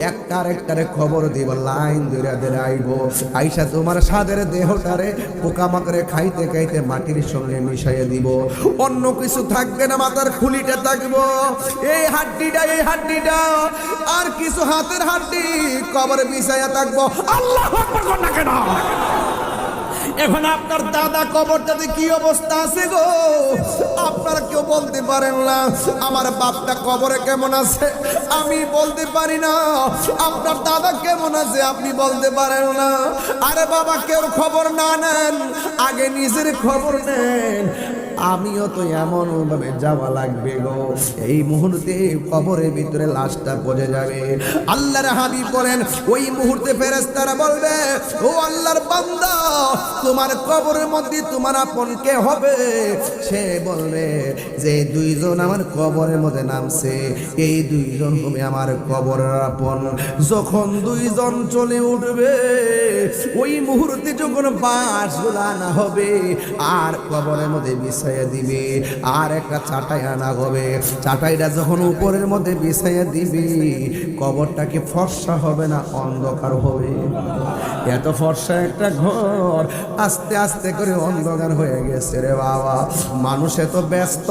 একটারে খবর দিব, লাইন ধরে আইব, আইসা তোমার সাদের দেহটারে পোকামাকড়ে খাইতে খাইতে মাটির সঙ্গে মিশাইয়া দিব। অন্য কিছু থাকবে না, মাথার খুলিটা থাকবো, এই হাড্ডিটা আর কিছু হাতের হাড্ডি কবরে বিছাইয়া থাকবো। আল্লাহু আকবার কর না কেন? এখন আপনার দাদা কবরটাতে কি অবস্থা আছে গো, আপনারা কেউ বলতে পারেন না। আমার বাপটা কবরে কেমন আছে আমি বলতে পারি না, আপনার দাদা কেমন আছে আপনি বলতে পারেন না। আরে বাবা, কেউ খবর না নেন, আগে নিজের খবর নেন। আমিও তো এমন ভাবে যাওয়া লাগবে গো, এই মুহূর্তে কবরের ভিতরে লাশটা পড়ে যাবে। আল্লাহর হাবিব বলেন, ওই মুহূর্তে ফেরেশতারা বলবে, ও আল্লাহর বান্দা, তোমার কবরের মধ্যে তোমার আপন কে হবে? সে বলবে যে দুইজন আমার কবরের মধ্যে নামছে, এই দুইজন হবে আমার কবরের আপন। যখন দুইজন চলে উঠবে, ওই মুহূর্তে যখন বাঁশগুলো আনা হবে আর কবরের মধ্যে বিছাইয়া দিবে, আর একটা চাটাই আনা হবে, চাটাইটা যখন উপরের মধ্যে বিছাইয়া দিবে, কবরটাকে ফর্সা হবে না অন্ধকার হবে? এত ফর্সা একটা ঘর আস্তে আস্তে করে অন্ধকার হয়ে গেছে রে বাবা। মানুষ এত ব্যস্ত,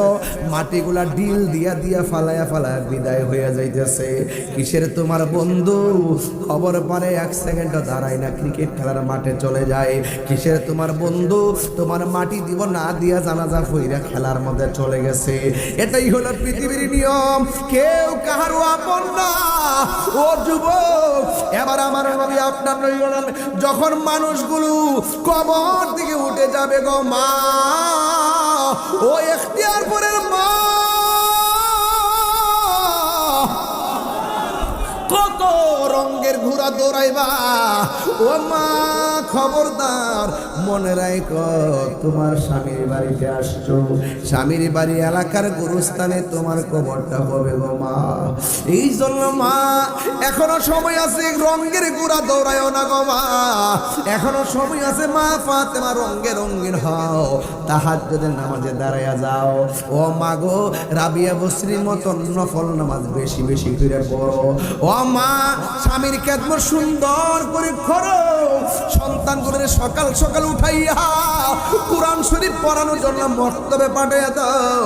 মাটিগুলা ডিল দিয়া ফালায়া বিদায় হয়ে যাইতেছে। কিসের তোমার বন্ধু খবর পারে এক সেকেন্ড দাঁড়ায় না, ক্রিকেট খেলার মাঠে চলে যায়। কিসের তোমার বন্ধু তোমার মাটি দিব না দিয়া জানাজা ফইরা খেলার মধ্যে চলে গেছে। এটাই হলো পৃথিবীর নিয়ম, কেউ কাহারও আপন না। ও যুবক, এবার আমার নবী আপনার নবী বলেন, যখন মানুষগুলো কবর থেকে উঠে যাবে গো মা, ও ইখতিয়ারপুরের মা, কত রঙের ঘোড়া দৌড়াইবা ও মা, খবরদার মনে রাখো তোমার স্বামীর বাড়িতে আসছো, স্বামীর বাড়ি এলাকার গুরুস্থানে তোমার কবরটা হবে গো মা। এই জন্য মা, এখনো সময় আছে, রঙের ঘোড়া দৌড়ায়ও না গো মা, এখনো সময় আছে মা। ফাতেমা রঙের হও, তাহাজ্জুদের নামাজে দাঁড়ায়া যাও। ও মা গো, রাবিয়া বসরির মতন নফল নামাজ বেশি বেশি করে পড়ো। ও মা, স্বামীর খেদমত সুন্দর করে করো, সন্তানগুলোর সকাল সকাল উঠাইয়া কুরআন শরীফ পড়ানোর জন্য মক্তবে পাঠিয়ে দাও।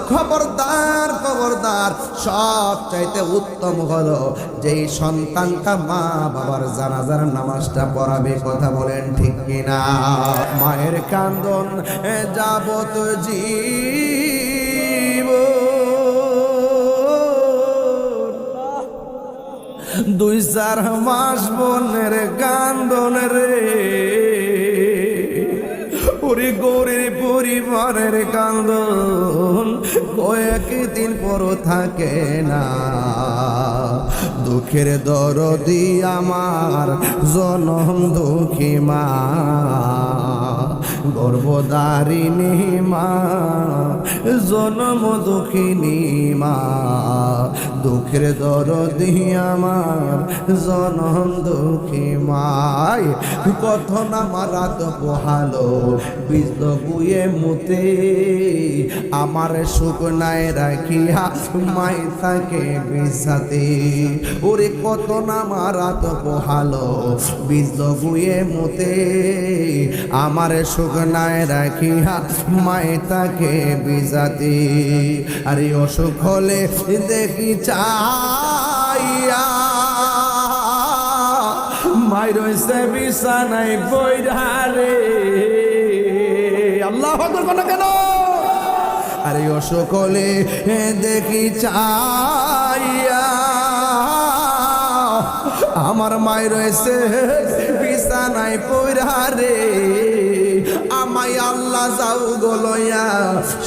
খবরদার, সব চাইতে উত্তম হলো যেই সন্তানটা মা বাবার জানাজার নামাজটা পড়াবে। কথা বলেন ঠিক কিনা? মায়ের কান্দন যাবত দুই চার মাস বোনের কান্দন রে, ওরে গৌরের পরিবারের কান্দন কয়েকদিন পর থাকে না। দুঃখের দরদি আমার জনম দুঃখী মা, গর্ভধারিণী মা, জনম দুঃখিনী মা, দুঃখের দরদি আমার জনম দুঃখী মাই। কত না মারাত পোহালো বীজ গুয়ে মুতে, আমার সুখ নাই রাখিয়া মাই থাকে বিছাতে। ওরে কত না মারাত পোহালো বীজ গুয়ে মুতে, আমার সুখ নাই রাখিয়া মাই থাকে বিছাতে। আরে অসুখ হলে দেখি চাইয়া মাই রয়েছে বিছানায় বইরা রে। আল্লাহু আকবার বলো কেন? আরে অসুখ হলে দেখি চাইয়া আমার মাই রয়েছে বিছানায় পইরা রে। আমায় আল্লাহ যাও গলয়া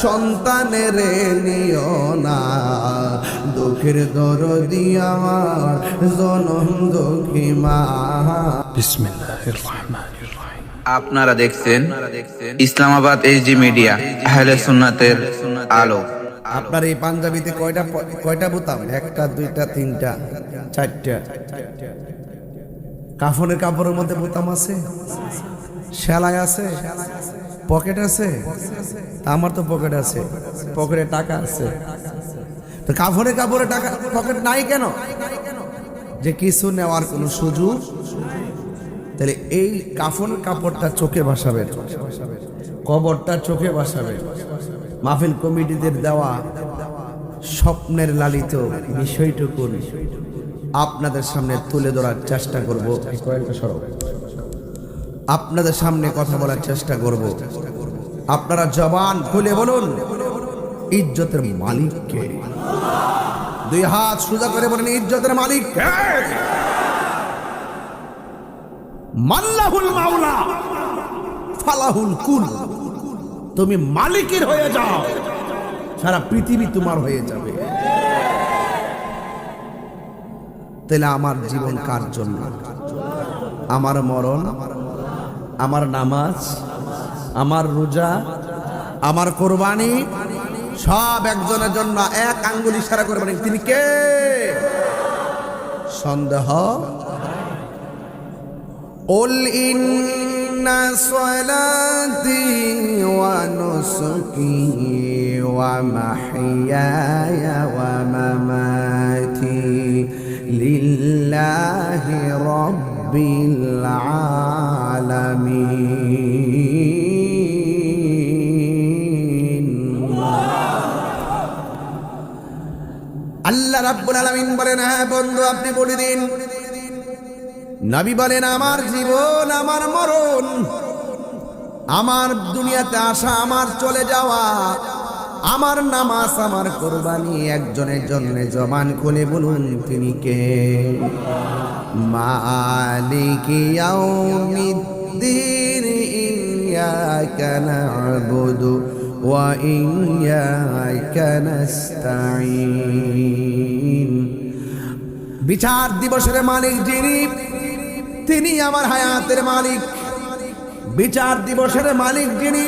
সন্তানের নিও না, দুঃখের দরদি আমার জনম দুঃখী মা। বিসমিল্লাহির রাহমানির রাহিম। আপনারা দেখছেন ইসলামাবাদ এইচডি মিডিয়া, আহলে সুন্নাতের আলো। আপনার এই পাঞ্জাবিতে কয়টা বোতাম? একটা, দুইটা, তিনটা, চারটা। কাফনের কাপড়ের মধ্যে বোতাম আছে, সেলাই আছে, পকেট আছে। আমার তো পকেট আছে, পকেটে টাকা আছে। তো কাফনের কাপড়ে টাকা পকেট নাই কেন? যে কিছু নেওয়ার কোনো সুযোগ, তাহলে এই কাফন কাপড়টা চোখে ভাসাবেন, কবরটা চোখে ভাসাবেন। মাহফিল কমিটিদের দেওয়া স্বপ্নের লালিত বিষয়টুকু আপনাদের সামনে তুলে ধরার চেষ্টা করব। আপনাদের সামনে কথা বলার চেষ্টা করব। আপনারা জবান খুলে বলুন, ইজ্জতের মালিক কে? দুই হাত সোজা করে বলেন, ইজ্জতের মালিক কে? মাল্লাহুল মাওলা ফালাহুল কুল। তুমি মালিকের হয়ে যাও, সারা পৃথিবী তোমার হয়ে যাবে। তাহলে আমার জীবন কার জন্য? আমার মরণ, আমার নামাজ, আমার রোজা, আমার কোরবানি সব একজনের জন্য। এক আঙ্গুল ইশারা করে বলেন, তিনি কে? সন্দেহ? قل إن صلاتي ونسكي ومحياي ومماتي لله رب العالمين। আল্লাহ রাব্বুল আলামিন বলেন, হ্যাঁ বন্ধু আপনি বলে দিন। নবী বলেন, আমার জীবন, আমার মরণ, আমার দুনিয়াতে আসা, আমার চলে যাওয়া, আমার নামাজ, আমার কোরবানি একজনের জন্য। জবান খুলে বলুন, তিনি কে? মালিকি ইয়াউমিদ্দিন ইয়্যাকা না'বুদু ওয়া ইয়্যাকা নাস্তাঈন। বিচার দিবসের মালিক যিনি, তিনি আমার হায়াতের মালিক। বিচার দিবসের মালিক যিনি,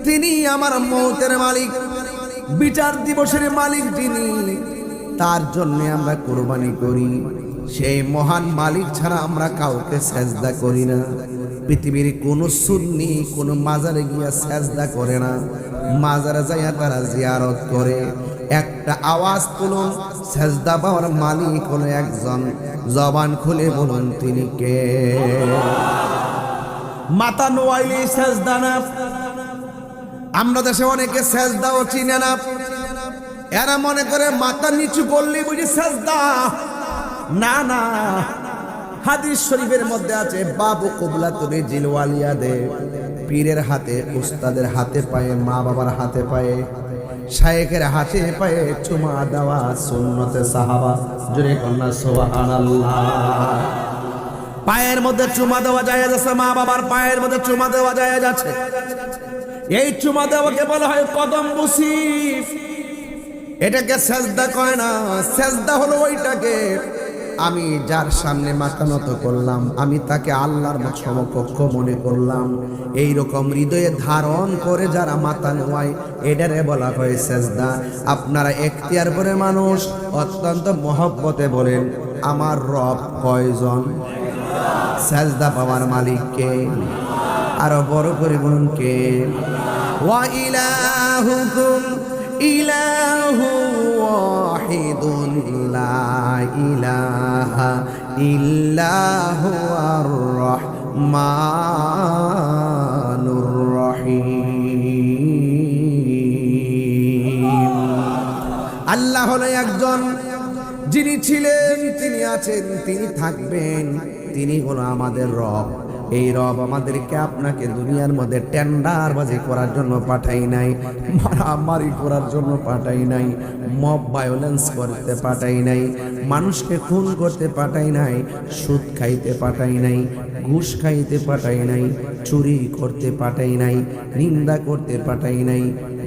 তিনি আমার মৌতের মালিক। বিচার দিবসের মালিক যিনি, তার জন্য আমরা কোরবানি করি। সেই মহান মালিক ছাড়া আমরা কাউকে সেজদা করি না। পৃথিবীর কোন সুন্নি কোন মাজারে গিয়া সেজদা করে না, মাজারে যাইয়া তারা জিয়ারত করে। একটা আওয়াজ তুলুন, সেজদা পাওয়ার মালিক হলো একজন। জবান খুলে বলুন, তিনি কে? মাথা নোয়াইলে সেজদা না। আমরা দেশে অনেকে সেজদাও চিনে না। এরা মনে করে মাথা নিচু করলে বুঝি সেজদা। না না, হাদিস শরীফের মধ্যে আছে, বাবু কুবলাতুল জিলওয়ালিয়াদের, পীরের হাতে, উস্তাদের হাতে পায়ে, মা বাবার হাতে পায়ে, শায়েখের হাতে পায়ে চুমা দেওয়া সুন্নতে সাহাবা। জোরে কন্যা সুবহানাল্লাহ। পায়ের মধ্যে চুমা দেওয়া যায় যাচ্ছে, মা বাবার পায়ের মধ্যে চুমা দেওয়া যায় যাচ্ছে। এই চুমা দেওয়াকে বলা হয় কদম বুসি। এটাকে সেজদা কয় না। সেজদা হলো ওইটাকে, আমি যার সামনে মাথা নত করলাম, আমি তাকে আল্লাহর সমকক্ষ মনে করলাম। এই রকম হৃদয়ে ধারণ করে যারা মাথা নোয়ায়, এটারে বলা হয় সেজদা। আপনারা এখতিয়ার করে মানুষ অত্যন্ত মহব্বতে বলেন, আমার রব কয়জন? সেজদা পাওয়ার মালিক কে? আরো বড় করে বলুন, কে? ওয়া ইলাহুকুম ইলাহু ওয়াহিদুন লা ইলাহা ইল্লাহু আর রহমানুর রহিম। আল্লাহ হলো একজন, যিনি ছিলেন, তিনি আছেন, তিনি থাকবেন। তিনি হলো আমাদের রব। এই রব আমাদেরকে আপনাকে দুনিয়ার মধ্যে টেন্ডারবাজি করার জন্য পাঠাই নাই, মারামারি করার জন্য পাঠাই নাই, মব ভায়োলেন্স করতে পাঠাই নাই, মানুষকে খুন করতে পাঠাই নাই, সুদ খাইতে পাঠাই নাই, ঘুষ খাইতে পাঠাই নাই, চুরি করতে পাঠাই নাই, নিন্দা করতে পাঠাই নাই,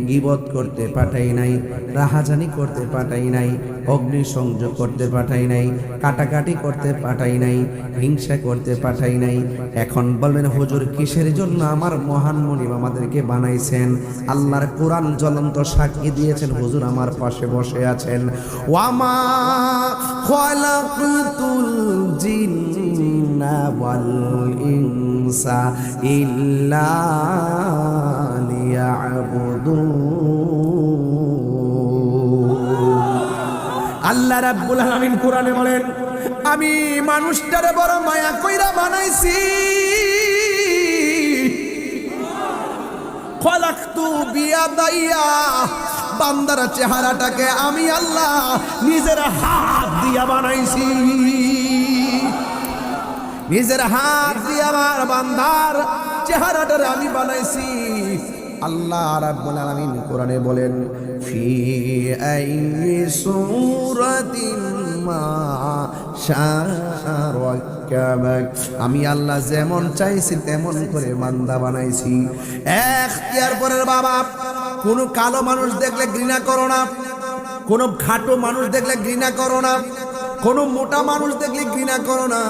গীবত করতে পাঠাই নাই, রাহাজানি করতে পাঠাই নাই, অগ্নিসংযোগ করতে পাঠাই নাই, কাটাকাটি করতে পাঠাই নাই, হিংসা করতে পাঠাই নাই। এখন বলবেন, হুজুর কিসের জন্য আমার মহান মুনিম আমাদেরকে বানাইছেন? আল্লাহর কোরআন জ্বলন্ত সাক্ষী দিয়েছেন, হুজুর আমার পাশে বসে আছেন। ওয়ামা খালাকতুল জিন্না ওয়াল ইনসা ইল্লা লিয়াবুদুন। আল্লাহ রাব্বুল আলামিন কোরআনে বলেন, আমি মানুষটারে বড় মায়া কইরা বানাইছি। খলাকতু বিয়াদাইয়া, বান্দার চেহারাটাকে আমি আল্লাহ নিজের হাত দিয়া বানাইছি। নিজের হাত দিয়ে আমার বান্দার চেহারাটারে আমি বানাইছি। আল্লাহ রাব্বুল আলামিন কোরআনে বলেন, ফি আইয়ি সূরাতিন মা শাআ রাক্কাবাক, আমি আল্লাহ যেমন চাইছি তেমন করে বান্দা বানাইছি। এখতিয়ার পরের বাবা, কোনো কালো মানুষ দেখলে ঘৃণা করো না, কোনো খাটো মানুষ দেখলে ঘৃণা করো না, কোনো মোটা মানুষ দেখলে ঘৃণা করো না,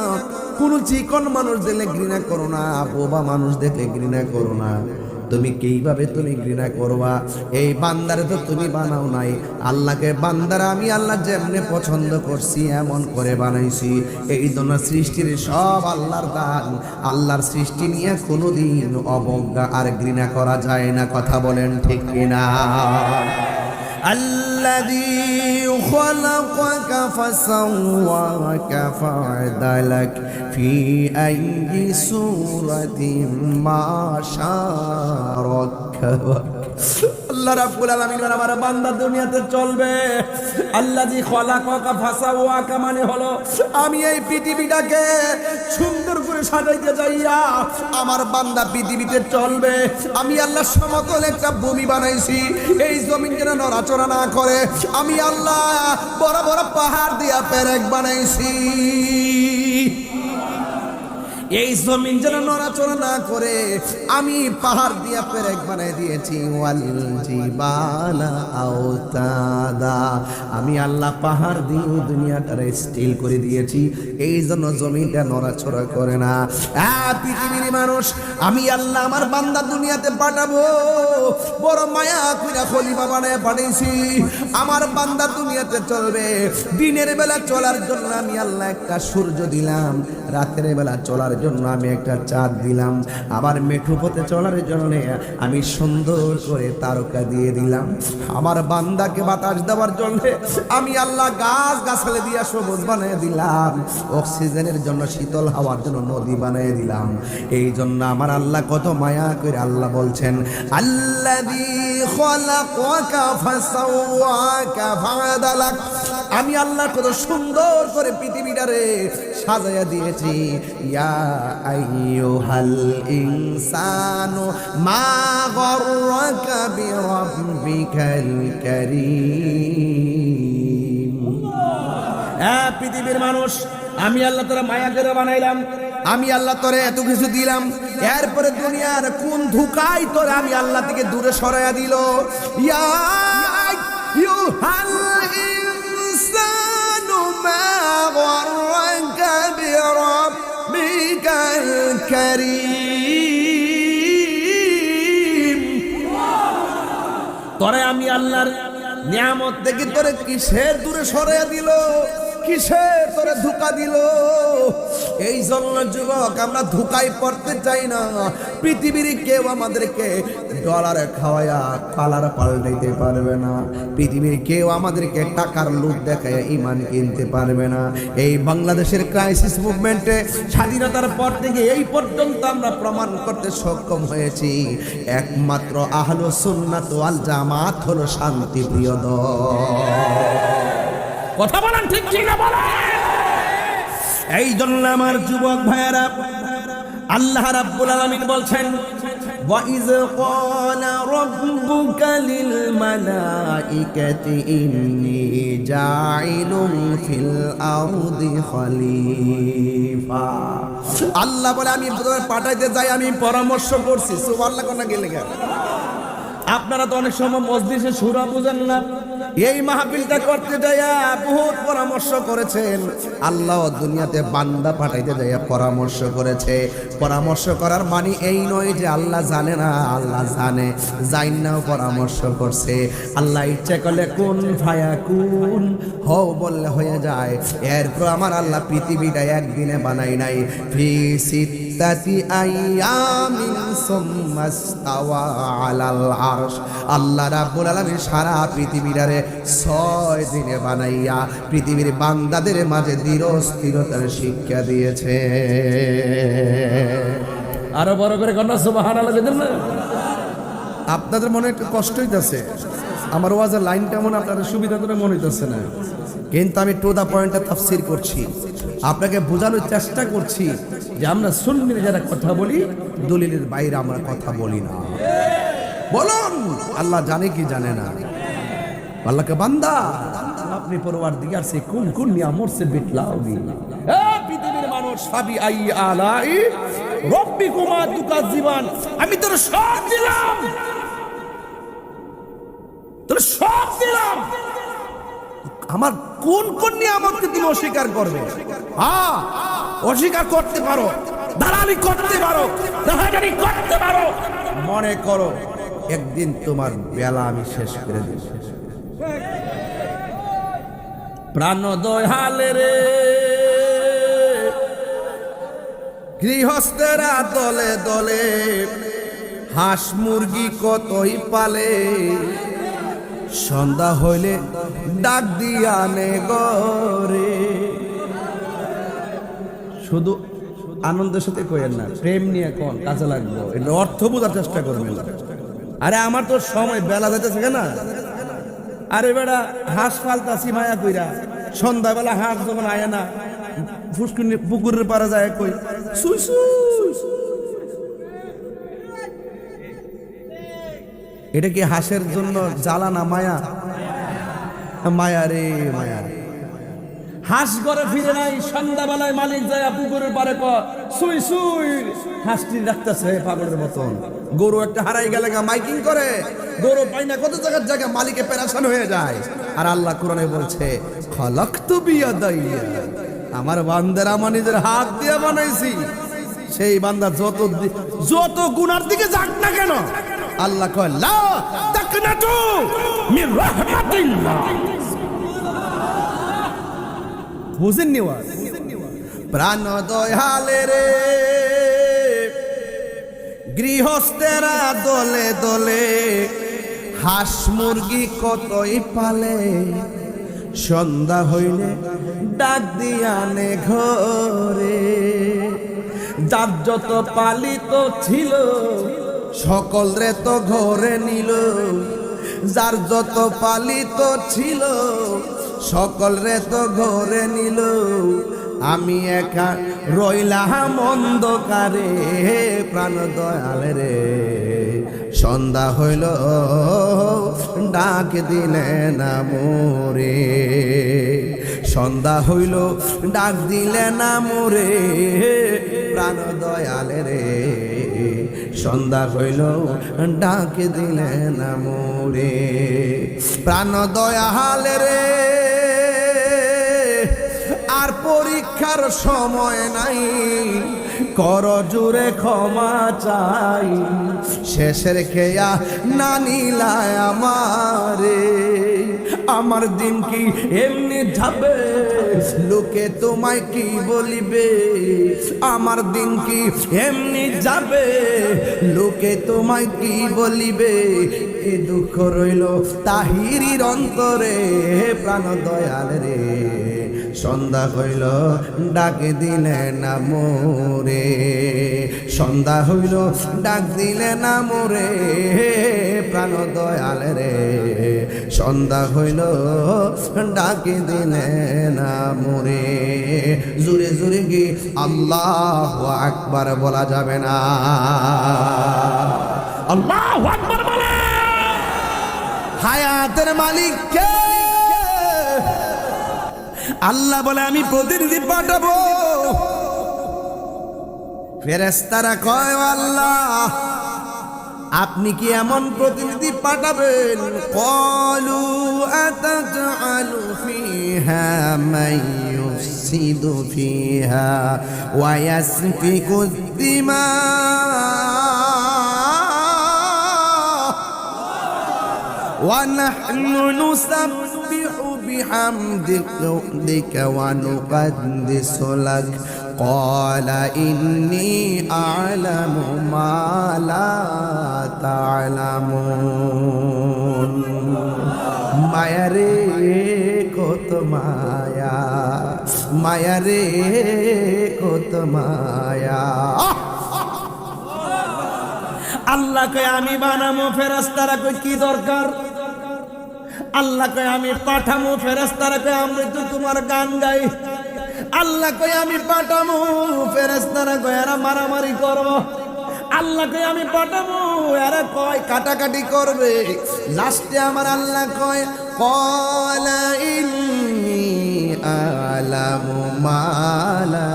কোনো চিকন মানুষ দেখলে ঘৃণা করো না, বোবা মানুষ দেখলে ঘৃণা করো না। তুমি কিভাবে তুমি ঘৃণা করবা? এই বান্দারে তো তুমি বানাও নাই। আল্লাহকে বান্দারা আমি আল্লাহ যেমনে পছন্দ করছি এমন করে বানাইছি। এই জন্য সৃষ্টির সব আল্লাহর দান। আল্লাহর সৃষ্টি নিয়ে কোনোদিন অবজ্ঞা আর ঘৃণা করা যায় না। কথা বলেন ঠিক কিনা? الذي خلقك فسواك فعدلك في أي سورة ما شاء ركبك। আল্লাহ রাব্বুল আলামিন আমার বান্দা দুনিয়াতে চলবে। আল্লাযী খলাকাকা ফাসাওয়াকা মানে হলো আমি এই পৃথিবীটাকে সুন্দর করে সাজাইতে যাইয়া আমার বান্দা পৃথিবীতে চলবে। আমি আল্লাহ সমতল একটা ভূমি বানাইছি, এই জমিন যেন নড়াচড়া না করে। আমি আল্লাহ বড় বড় পাহাড় দিয়া পেরেক বানাইছি, এই জমিন যেন নড়াচড়া না করে। আমি পাহাড় দিয়া পেরেক বানাই দিয়েছি। ওয়াল জিবালা আওতাদা, আমি আল্লাহ পাহাড় দিয়ে দুনিয়াটারে স্টিল করে দিয়েছি, এই জন্য জমিনটা নড়াচড়া করে না। পৃথিবীর মানুষ আমি আল্লাহ আমার বান্দা দুনিয়াতে পাঠাবো, বড় মায়া কইরা খলিফা বানায় পাঠাইছি। আমার বান্দা দুনিয়াতে চলবে। দিনের বেলা চলার জন্য আমি আল্লাহ একটা সূর্য দিলাম, রাতের বেলা চলার জন্য আমি একটা চাঁদ দিলাম, আবার মেঠো পথে চলার জন্য আমি সুন্দর করে তারকা দিয়ে দিলাম। আমার বান্দাকে বাতাস দেওয়ার জন্য আমি আল্লাহ গাছ গাছালি দিয়া সবুজ বানিয়ে দিলাম, অক্সিজেনের জন্য শীতল হাওয়ার জন্য নদী বানিয়ে দিলাম। এই জন্য আমার আল্লাহ কত মায়া করে আল্লাহ বলছেন, আল্লাযী খলাকাকা ফাসাওয়াকা ফাআদালাক, আমি আল্লাহ কত সুন্দর করে পৃথিবীটারে সাজায়া দিয়েছি। ইয়া আইয়ুহাল ইনসানু মা গররাকা বিরাব্বিকাল কারীম। পৃথিবীর মানুষ আমি আল্লাহ তোরা মায়া করে বানাইলাম, আমি আল্লাহ তোরে এত কিছু দিলাম, এরপরে দুনিয়ার কোন ধোঁকায় তোরে আমি আল্লাহ থেকে দূরে সরাইয়া দিল। ইয়া আইয়ুহাল ইনসানু মা গররাকা বিরাব্বিকাল কারীম। তোরে আমি আল্লাহর নিয়ামত থেকে তোরে কিসের দূরে সরাইয়া দিল, কিসের তোরে ধোঁকা দিল? এই জন্য যুবক আমরা ধোঁকায় পড়তে চাই না। পৃথিবীর কেউ আমাদেরকে ডলারে খাওয়ায়া কালার পাল্টাইতে পারবে না, পৃথিবীর কেউ আমাদেরকে টাকার লোভ দেখায় ঈমান কিনতে পারবে না। এই বাংলাদেশের ক্রাইসিস মুভমেন্টে স্বাধীনতার পর থেকে এই পর্যন্ত আমরা প্রমাণ করতে সক্ষম হয়েছি একমাত্র আহলুস সুন্নাত ওয়াল জামাত হলো শান্তিপ্রিয় দল। কথা বলেন ঠিক কি না বলেন? এই জন্য আমার যুবক ভাইয়েরা আল্লাহ রাব্বুল আলামিন বলছেন, ওয়া ইয ক্বালা রাব্বুকা লিল মালাইকাতি ইন্নী জাইলুন ফিল আরদি খলিফা। আল্লাহ বলে আমি তোদের পাঠাইতে যাই, আমি পরামর্শ করছি। সুবহানাল্লাহ কোন গেলে গেল। আপনারা তো অনেক সময় মসজিদে সূরা বুঝেন না, এই মাহফিলটা করতে যাইয়া বহুত পরামর্শ করেছেন। আল্লাহ দুনিয়াতে বান্দা পাঠাইতে যাইয়া পরামর্শ করেছে। পরামর্শ করার মানে এই নয় যে আল্লাহ জানে না, আল্লাহ জানে, জাইন্নাও পরামর্শ করছে। আল্লাহ ইচ্ছা করলে কুন ফায়াকুন হও বললে হয়ে যায়। এরপর আমার আল্লাহ পৃথিবীটা একদিনে বানাই নাই, ফি সিত্তাতি আইয়ামিন সুম্মা ইস্তাওয়া আলাল আরশ। আরশ। আল্লাহ রাব্বুল আলামিন সারা পৃথিবীটারে 6 দিনে বানাইয়া পৃথিবীর বান্দাদের মাঝে স্থিরতার শিক্ষা দিয়েছে। আরো বড় করে কন্যা সুবহানাল্লাহ বলেন না। আপনাদের মনে একটু কষ্ট হইতেছে, আমার ওয়াজের লাইনটা মনে আপনাদের সুবিধা করে মনে হইতেছে না, কিন্তু আমি টু দা পয়েন্টে তাফসীর করছি, আপনাকে বোঝানোর চেষ্টা করছি যে আমরা সুন্নির যারা কথা বলি দলিলের বাইরে আমরা কথা বলি না। বলুন আল্লাহ জানে কি জানে না? আল্লাহকে বান্দা আপনি পরওয়ারদিগার সে কোন কোন নিয়ামত সে বিটলাওগি। এ পৃথিবীর মানুষ সাবি আই আলাই রব্বিকুমা তুকাজ্জিবান, আমি তোর সব দিলাম, তোর সব দিলাম, আমার কোন কোন নিয়ামতকে তুমি অস্বীকার করবে? হ্যাঁ অস্বীকার করতে পারো, দালালি করতে পারো, দালালি করতে পারো, মনে করো একদিন তোমার বেলা আমি শেষ করে দেব। প্রাণ দয়ালে রে গৃহস্থেরা দলে দলে হাঁস মুরগি কতই পালে, সন্ধ্যা হইলে ডাক দিয়া নে গরে। শুধু আনন্দের সাথে কইেন না, প্রেম নিয়ে কোন কাজে লাগবো, এটা অর্থ বোঝার চেষ্টা করবেন। আরে আমার তো সময় বেলা যাইতেছে না, আরে বেড়া হাঁস ফালতাছি মায়া কইরা, সন্ধ্যাবেলা হাঁস যখন আয় না ফুসকুনি পুকুরের পাড়ে যায় কই সুই সুই। এটা কি হাঁসের জন্য জ্বালা না মায়া? মায়া রে মায়া। হাঁস ঘরে ফিরে নাই, সন্ধ্যাবেলায় মালিক যায় পুকুরের পারে সুই সুই, হাঁসটি রাখতেছে পাগলের মতন। গরু একটা হারাই গেলে মাইকিং করে, গরু পাই না কত জায়গার জায়গা, মালিকে পেরেশান হয়ে যায়। আর আল্লাহ কোরআনে বলছে খলাকতু বিয়াদাইয়া, আমার বান্দারা আমার নিজের হাত দিয়ে বানাইছি। সেই বান্দা যত গুনার দিকে যাক না কেন, আল্লাহ কয় লা তাকনাতু মির রাহমাতিল্লাহ। বুঝেননি ওয়াজ? প্রাণ দয়ালে রে গৃহস্থেরা দলে দলে হাঁস মুরগি কতই পালে, সন্ধ্যা হইলে ডাক দিয়া নে ঘরে। যার যত পালিত ছিল সকল রে তো ঘরে নিল, যার যত পালিত ছিল সকল রে তো ঘরে নিল, আমি একা রইলাম অন্ধকারে। প্রাণ দয়ালে রে সন্ধ্যা হইল ডাক দিলে না মোরে, সন্ধ্যা হইল ডাক দিলে না মোরে। প্রাণ দয়ালে রে সন্ধ্যা হইল ডাক দিলে না মোরে। প্রাণ দয়ালে রে আর পরীক্ষার সময় নাই, কর জুড়ে ক্ষমা চাই, শেষের খেয়া না নিলায় আমারে। আমার দিন কি এমনি যাবে, লোকে তোমায় কি বলিবে? আমার দিন কি এমনি যাবে, লোকে তোমায় কি বলিবে? এ দুঃখ রইল তাহিরির অন্তরে। প্রাণ দয়াল রে সন্ধ্যা হইল ডাক দিলে না মোরে, সন্ধ্যা হইল ডাক দিলে না মোরে। প্রাণ দয়াল রে সন্ধ্যা হইল ডাক দিলে না মোরে। জোরে জোরে কি আল্লাহু আকবার বলা যাবে না? আল্লাহু আকবার বলে। হায়াতের মালিক কে? আল্লাহ বলে আমি প্রতিনিধি পাঠাবো। ফেরেশতারা কয় আল্লাহ আপনি কি এমন প্রতিনিধি পাঠাবেন? ক্বালু আতাজআলু ফিহা মান ইউফসিদু ফিহা ওয়া ইয়াসফিকু দিমা ওয়া নাহনু নুসাব্বিহু বিহামদিকা ওয়া নুকদ্দিসু লাক ক্বালা ইন্নী আ'লামু মা লা তা'লামুন। মায়া রে কত মায়া, মায়া রে কত মায়া। আল্লাহ কয় আমি বানামো, ফেরেশতারা কয় কি দরকার? আল্লাহ কয় আমি পাঠামো, ফেরেশতারা কয় আমরা তো তোমার গান গাই। আল্লাহ কয় আমি পাঠামো, ফেরেশতারা কয় এরা মারামারি করো। আল্লাহ কয় আমি পাঠামো, এরা কয় কাটাকাটি করবে। লাস্টে আমার আল্লাহ কয় ক্বালা ইন্নী আ'লামু মা লা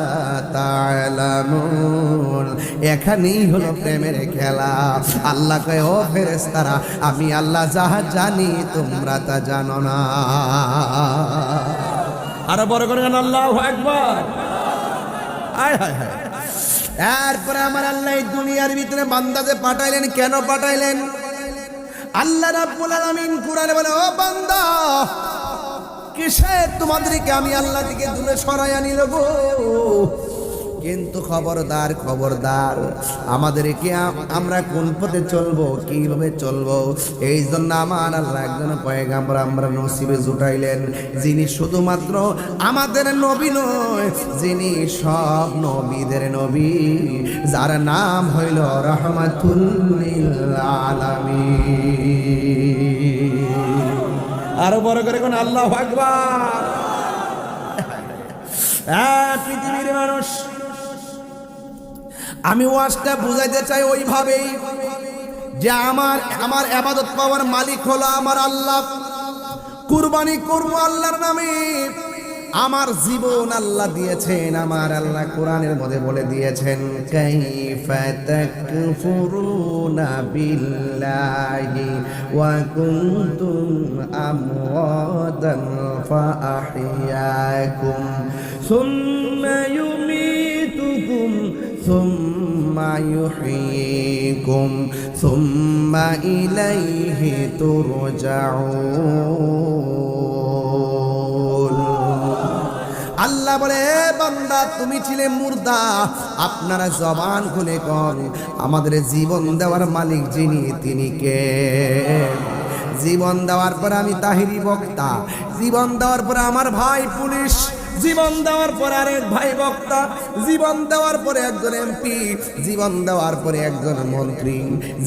তা'লামুন। এখানেই হলো প্রেমের খেলা। আল্লাহ কয় ও ফেরেশতারা, আমি আল্লাহ যাহা জানি তোমরা তা জানো না। আরো বড় করে গান আল্লাহু আকবার। আয় হায় হায়। এরপরে আমার আল্লাহ এই দুনিয়ার ভিতরে বান্দাদের পাঠাইলেন। কেন পাঠাইলেন? আল্লাহ রাব্বুল আলামিন কুরআনে বলে, ও বান্দা, কিসে তোমাদেরকে আমি আল্লাহ থেকে দূরে সরাইয়া নিল গো? কিন্তু খবরদার খবরদার, আমাদেরকে আমরা কোন পথে চলবো, কিভাবে চলবো, এই জন্য আমার আল্লাহ একজন পয়গাম্বর আমরা নসিবে জুটাইলেন, যিনি শুধুমাত্র আমাদের নবী নয়, যিনি সব নবীদের নবী, যার নাম হইল রাহমাতুল লিল আলামিন। আরো বড় করে কোন আল্লাহু আকবার। পৃথিবীর মানুষ, আমি ওয়াজটা বুঝাইতে চাই ওইভাবেই যে আমার ইবাদত পাওয়ার মালিক হলো আমার আল্লাহ। কুরবানি করব আল্লাহর নামে। আমার জীবন আল্লাহ দিয়েছেন। আমার আল্লাহ কোরআনের মধ্যে বলে দিয়েছেন, কাইফা তাকফুরুনা বিল্লাহি ওয়া কুনতুম আমওয়াতান ফাআহইয়াকুম সুম্মা ইউমীতুকুম সুম্মা ইউহয়িকুম সুম্মা ইলাইহি তুরজাউন। আল্লাহ বলে, বান্দা তুমি ছিলে মুর্দা, আপনারা জবান খুলে কন আমাদের জীবন দেওয়ার মালিক যিনি, তিনি কে? জীবন দেওয়ার পর আমি তাহিরি বক্তা, জীবন দেওয়ার পরে আমার ভাই পুলিশ, জীবন দেওয়ার পরে আরেক ভাই বক্তা, জীবন দেওয়ার পরে একজন এমপি, জীবন দেওয়ার পরে একজন মন্ত্রী,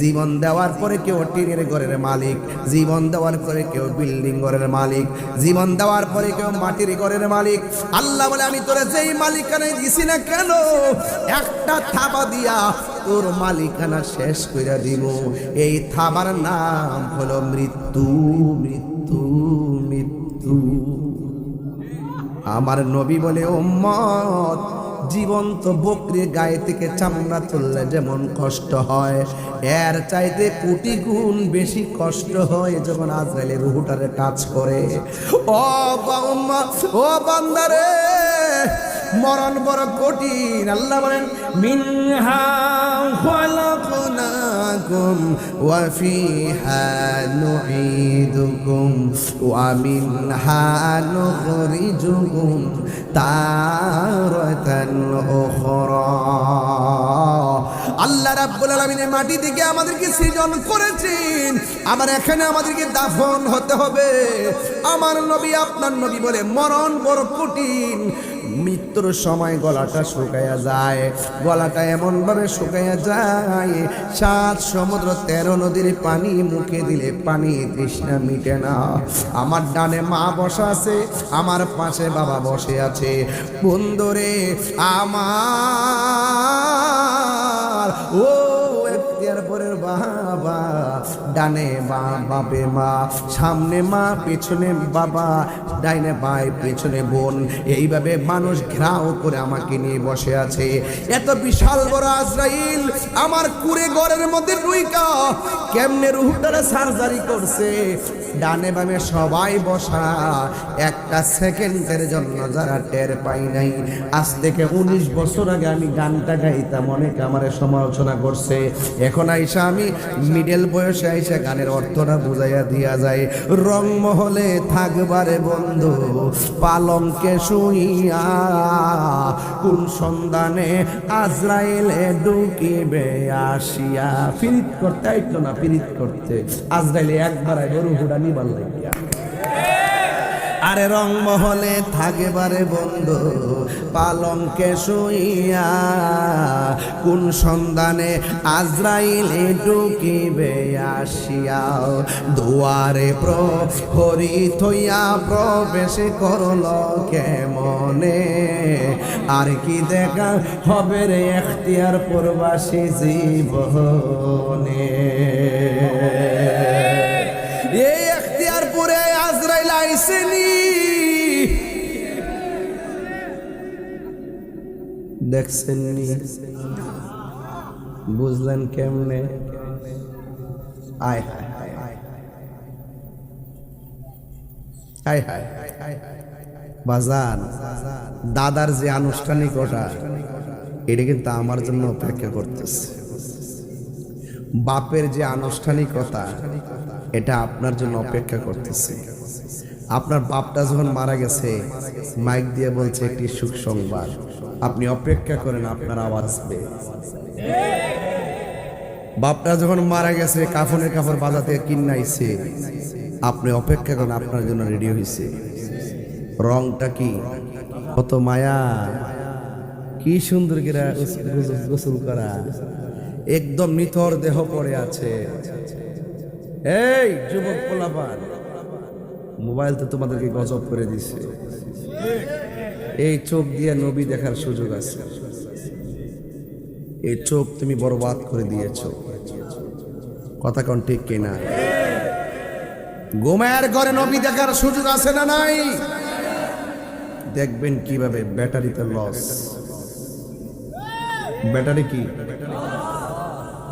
জীবন দেওয়ার পরে কেউ টিনের ঘরের মালিক, জীবন দেওয়ার পরে কেউ বিল্ডিং ঘরের মালিক, জীবন দেওয়ার পরে কেউ মাটির ঘরের মালিক। আল্লাহ বলে, আমি তোরা যেই মালিকানায় দিছি না কেন, একটা থাবা দিয়া তোর মালিকানা শেষ করে দিব। এই থাবার নাম হলো মৃত্যু, মৃত্যু, মৃত্যু। আমার নবী বলে, উম্মত, জীবন্ত বকরি গায়ে থেকে চামড়া তুললে যেমন কষ্ট হয়, এর চাইতে কোটি গুণ বেশি কষ্ট হয় যখন আজরাইলের রূহটারে টাচ করে। ও উম্মত, ও বান্দারে, মরণ বড় কঠিন। আল্লাহ বলেন, মিনহা খালাকনাকুম ওয়া ফিহা নুঈদুকুম ওয়া মিনহা নুখরিজুকুম তারাতান উখরা। আল্লাহ রাব্বুল আলামিন মাটি থেকে আমাদেরকে সৃজন করেছেন, আবার এখানে আমাদেরকে দাফন হতে হবে। আমার নবী, আপনার নবী বলে, মরণ বড় কঠিন। মৃত্যুর সময় গলাটা শুকাইয়া যায়, গলাটা এমন ভাবে শুকাইয়া যায়, 7 সমুদ্র 13 নদীর পানি মুখে দিলে পানি তৃষ্ণা মিটে না। আমার ডানে মা বসা আছে, আমার পাশে বাবা বসে আছে। বন্ধুরে আমার, ও এর পরের বাবা, ডানে মা, বাপে মা, সামনে মা, পেছনে বাবা, ডাইনে ভাই, পেছনে বোন, এইভাবে মানুষ ঘেরাও করে আমাকে নিয়ে বসে আছে। এত বিশাল বড় আজরাইল আমার কুড়ে ঘরের মধ্যে ঢুইকা কেমনে রুহটারে সার্জারি করছে, ডানে বামে সবাই বসা, একটা সেকেন্ডের জন্য যারা টের পাই নাই। আজ থেকে 19 বছর আগে আমি গানটা গাইতাম, অনেকে আমারে সমালোচনা করছে। এখন আইসা আমি মিডল বয়সে আইসা গানের অর্থটা বুঝাইয়া দিয়া যায়। রংমহলে থাকবারে বন্ধু পালঙ্কে শুইয়া, কোন সন্ধানে আজরাইলে ঢুকিবে আসিয়া। ফিরিত করতে আইতো না, ফিরিত করতে আজরাইলে একবার আইবে রুহুটা নিবার লাগিয়া। আরে রংমহলে থাকেবারে বন্ধু পালঙ্কে শুইয়া, কোন সন্ধানে আজরাইলে ঢুকিবে আসিয়া। দুয়ারে প্রহরী থইয়া প্রবেশ করল কেমনে, আর কি দেখা হবে রে এখতিয়ার প্রবাসী জীবনে। এই এখতিয়ারপুরে আজরাইল আইসেনি, দেখছেন নি? বুঝলেন কেমনে? আয় হায় হায় হায় হায় হায়। বাজান, দাদার যে আনুষ্ঠানিকতা এটা কিন্তু আমার জন্য অপেক্ষা করতেছে। বাপের যে আনুষ্ঠানিকতা এটা আপনার জন্য অপেক্ষা করতেছে। আপনার বাপটা যখন মারা গেছে, মাইক দিয়ে বলছে একটি সুখ সংবাদ, আপনি অপেক্ষা করেন, আপনার আওয়াজ আসবে। বাপটা যখন মারা গেছে, কাফনের কাপড় বাজাতে কিনাইছে, আপনি অপেক্ষা করেন, আপনার জন্য রেডি হয়েছে। রংটা কি, কত মায়া, কি সুন্দর করে গোসল করা, একদম নিথর দেহ পড়ে আছে। এই যুবক পোলাপান, মোবাইল তো তোমাদেরকে গজব করে দিছে। এই চোখ দিয়ে নবী দেখার সুযোগ আছে, এই চোখ তুমি বরবাদ করে দিয়েছ। কথা কোন ঠিক কিনা? ঘুমের ঘরে নবী দেখার সুযোগ আছে না নাই? দেখবেন কিভাবে ব্যাটারিতে লস। ব্যাটারি কি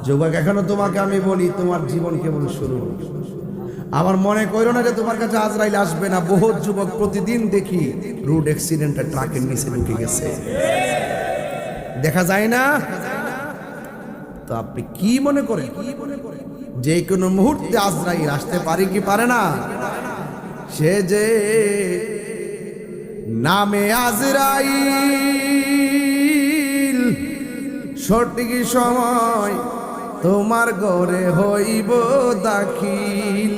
যুবক, এখনো তোমাকে আমি বলি, তোমার জীবন কেবল শুরু। আমার মনে কইরো না যে তোমার কাছে আজরাইল আসবে না। বহুত যুবক প্রতিদিন দেখি রোড অ্যাক্সিডেন্টে ট্রাকের নিচে ঢুকে গেছে, দেখা যায় না? তো আপনি কি মনে করেন যে কোনো মুহূর্তে আজরাইল আসতে পারে কি পারে না? সে যে নামে আজরাইল, সঠিক সময় তোমার ঘরে হইব দাখিল।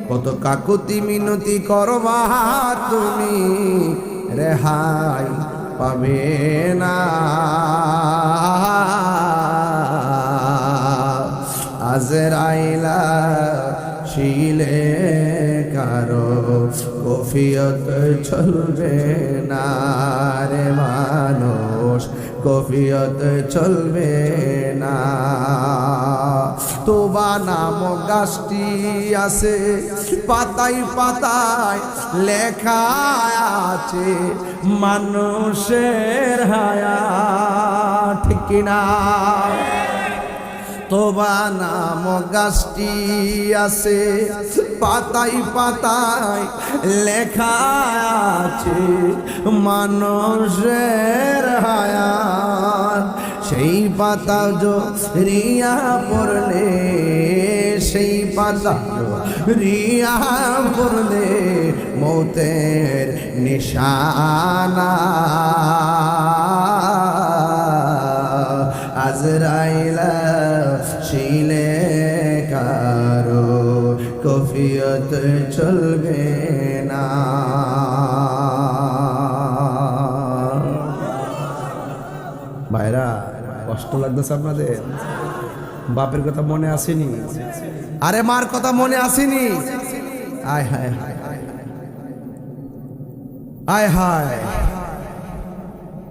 কত কাকুতি মিনতি করবা তুমি, রেহাই পাবে না। আজরাইলা শিলে কারো কফিয়ত চলবে না রে মানুষ, কফিয়ত চলবে না। তোবা নাম গাছটি আছে, পাতায় পাতায় লেখা আছে মানুষের হায়াত, ঠিক কিনা? তোবা নাম গাছটি আছে, পাতায় পাতায় লেখা আছে মানুষের হায়াত। সেই পাতা রিয়া পড়লে, সেই পাতা রিয়া পড়লে মৌতের নিশানা। আজরাইলা শিলে কারো কফিয়ত চলবে না। ভাইরা, কষ্ট লাগতেছে আপনাদের? বাপের কথা মনে আসেনি? আরে মার কথা মনে আসেনি? আয় হায় হায় আয় হায়,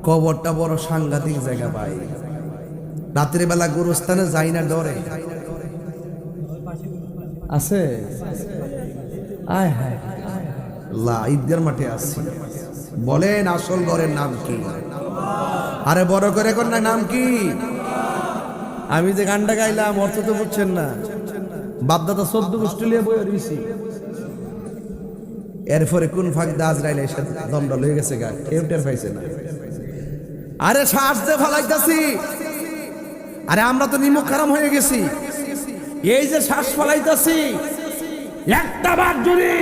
কবরটা বড় সাংঘাতিক জায়গা ভাই। রাতের বেলা গোরস্থানে যাই না ডরে, আছে? আয় হায়, ঈদগার মাঠে আসছি। বলেন আসল ঘরের নাম কি? আরে বড় করে কন্যা নাম কি? আমি যে গানটা গাইলাম অর্থ তো বুঝছেন না। বাপদাদা 14 গোষ্ঠী লিয়ে বই রইছি, এরপরে কোন ফাঁক আজরাইল এসে দমটা লয়ে গেছে গা, কেউ টের পাইছে না। আরে শ্বাস দিয়ে ফলাইতেছি, আরে আমরা তো নিমুখ খারাম হয়ে গেছি। এই যে শ্বাস ফলাইতেছি, একটা বার যদি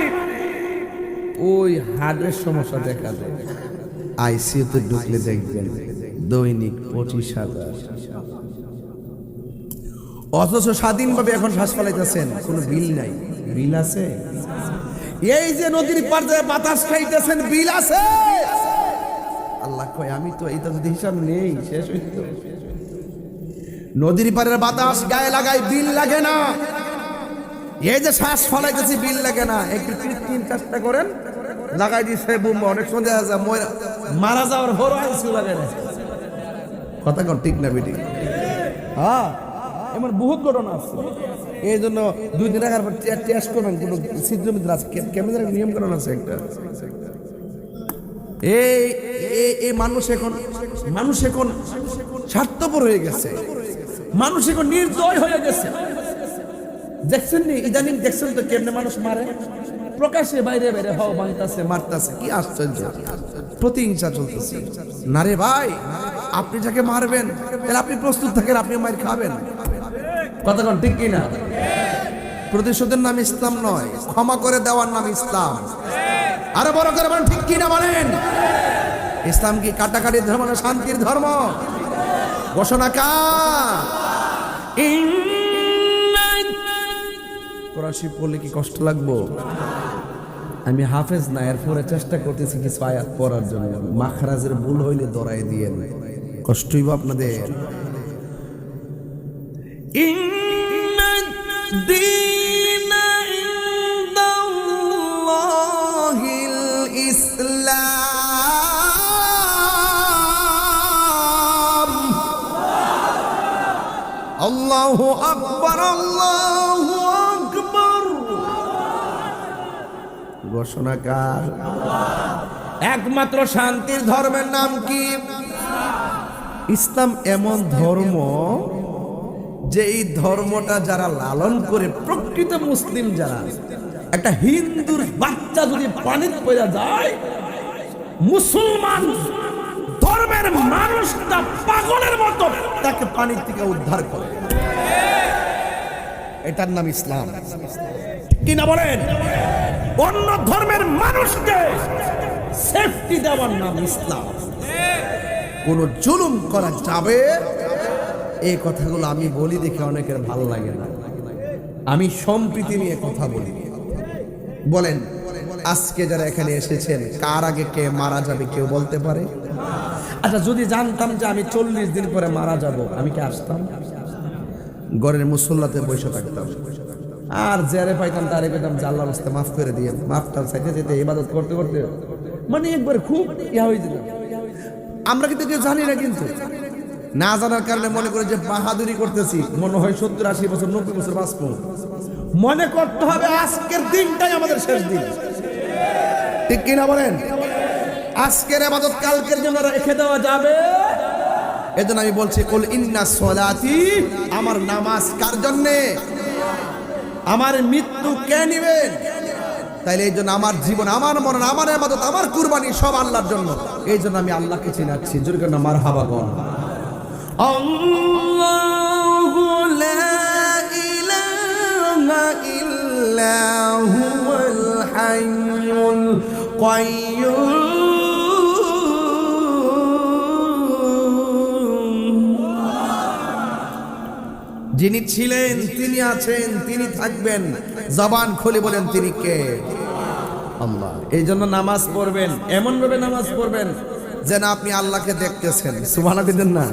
ওই হার্টের সমস্যা দেখা যায়, আইসিইউতে ঢুকলে দেখবেন দৈনিক 25,000। অথচ স্বাধীনভাবে এখন শ্বাস ফলাইতেছেন, কোনো বিল নাই। বিল আছে? এই যে নদীর পার দিয়ে বাতাস খাইতেছেন, বিল আছে? আল্লাহ কয় আমি তো এইটা যদি হিসাব নেই শেষ হইতো। নদীর পারের বাতাস গায়ে লাগাই, বিল লাগে না। এই যে শ্বাস ফলাইতেছি, বিল লাগে না। একটু কৃত্রিম চেষ্টা করেন, লাগাই দিচ্ছে বুম, অনেক সময় দেখা যায় মারা যাওয়ার হরো আইসিউ লাগে না। কথা কন ঠিক না বেটি? হ্যাঁ, এমন বহুত ঘটনা আছে। এই জন্য 2 দিন রাখার পর টেস্ট করবেন কোনো ছিদ্র মিদ্র আছে, কেমন নিয়ম কারণ আছে একটা। এই মানুষ এখন স্বার্থপর হয়ে গেছে, মানুষ এখন নির্দয় হয়ে গেছে। দেখছেন নি ইদানিং, দেখছেন তো কেমনে মানুষ মারে, প্রকাশ্যে বাইরে বাইরে হাও ভাঙতাছে, মারতাছে। কি আশ্চর্য, প্রতিহিংসা চলতেছে। না রে ভাই, আপনি যাকে মারবেন তাহলে আপনি প্রস্তুত থাকেন, আপনি মার খাবেন। কথা কোন ঠিক কিনা? প্রতিশোধের নাম ইসলাম নয়, ক্ষমা করে দেওয়ার নাম ইসলাম। আরে বড় করে বলেন ঠিক কিনা বলেন? ইসলাম কি কাটাকাটির ধর্ম না শান্তির ধর্ম? ঘোষণা কার? কোরআন শরীফ পড়লে কি কষ্ট লাগবো? আমি হাফেজ না, এরপরে চেষ্টা করতেছি কিছু আয়াত পড়ার জন্য। মাখরাজের ভুল হইলে দরাই দিয়ে কষ্ট হইব আপনাদের। আল্লাহু আকবার, আল্লাহু আকবার। ঘোষণাকার একমাত্র শান্তির ধর্মের নাম কি? ইসলাম এমন ধর্ম যে এই ধর্মটা যারা লালন করে, প্রকৃত মুসলিম যারা, একটা হিন্দুর বাচ্চা যদি পানিতে পড়ে যায়, মুসলমান ধর্মের মানুষটা পাগলের মতো তাকে পানির থেকে উদ্ধার করে। এটার নাম ইসলাম, কি না বলেন? অন্য ধর্মের মানুষকে সেফটি দেওয়ার নাম ইসলাম। কোন জুলুম করা যাবে, এই কথাগুলো আমি বলি দেখে অনেকের ভালো লাগে না। আমি সম্প্রীতি নিয়ে কথা বলি। বলেন, আজকে যারা এখানে এসেছেন, কার আগে কে মারা যাবে কেউ বলতে পারে? আচ্ছা, যদি জানতাম যে আমি 40 দিন পরে মারা যাব, আমি কি আসতাম? ঘরের মুসল্লাতে বসে থাকতাম, আর যারে পাইতাম তারে পেতাম যে আল্লাহর রাস্তায় মাফ করে দিয়ে, মাফটা চাইতে যেতে ইবাদত করতে করতে মানে একবার খুব ইয়া হয়ে যেত। আমরা কিন্তু কেউ জানি না, কিন্তু না জানার কারণে মনে করে যে বাহাদুরি করতেছি। মনে হয় 70-80 বছর 90 বছর বাঁচবো। মনে করতে হবে আজকের দিনটাই আমাদের শেষ দিন, ঠিক কিনা বলেন? আজকের ইবাদত কালকের জন্য রেখে দেওয়া যাবে? এজন্য আমি বলছি, কুল ইন্না সলাতি, আমার নামাজ কার জন্যে? আমার মৃত্যু কে নিবেন? তাইলে এই জন্য আমার জীবন, আমার মরণ, আমার ইবাদত, আমার কুরবানি সব আল্লাহর জন্য। এই জন্য আমি আল্লাহকে চিনাচ্ছি। জোরে করে মারহাবা বল। আল্লাহু লা ইলাহা ইল্লা হুয়াল হাইয়ুল কাইয়্যুম। যিনি ছিলেন, তিনি আছেন, তিনি থাকবেন। জবান খুলে বলেন তিনি কে? আল্লাহ। এই জন্য নামাজ পড়বেন, এমন ভাবে নামাজ পড়বেন যেন আপনি আল্লাহকে দেখতেছেন। সুবহানাল্লাহ দিবেন না?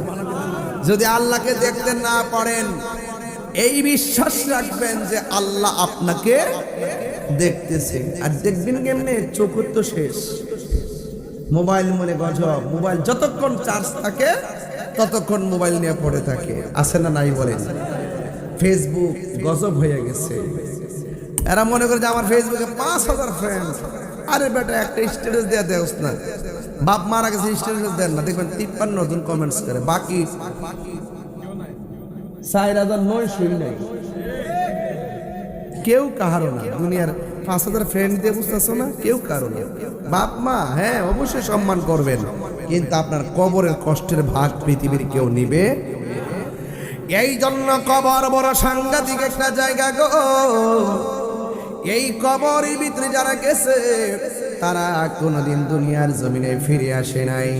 যদি আল্লাহকে দেখতে না পারেন, এই বিশ্বাস রাখবেন যে আল্লাহ আপনাকে দেখতেছে। আর দেখবেন কেমনে? চোখ তো শেষ, মোবাইল মনে গজব। মোবাইল যতক্ষণ চার্জ থাকে ততক্ষণ মোবাইল নিয়ে পড়ে থাকে, আছে না নাই বলেন? ফেসবুক গজব হয়ে গেছে। এরা মনে করে যে আমার ফেসবুকে 5000 ফ্রেন্ড। আরে বেটা, একটা স্ট্যাটাস দেয়া দেওস না। বাপ মারা গেছে, স্ট্যাটাস দেন না, দেখবেন 53 জন কমেন্টস করে, বাকি 4900 নেই। কেউ কাহারও না। দুনিয়ার 5,000 ফ্রেন্ড দিয়ে বুঝতেছো না, কেউ কারো না। বাপ মা হ্যাঁ অবশ্যই সম্মান করবেন, কিন্তু আপনার কবরের কষ্টের ভাগ পৃথিবীর কেউ নিবে। এই জন্য কবর বড় সাংঘাতিক একটা জায়গা গো। এই কবরের ভিতরে যারা গেছে তারা কোনোদিন দুনিয়ার জমিনে ফিরে আসে নাই।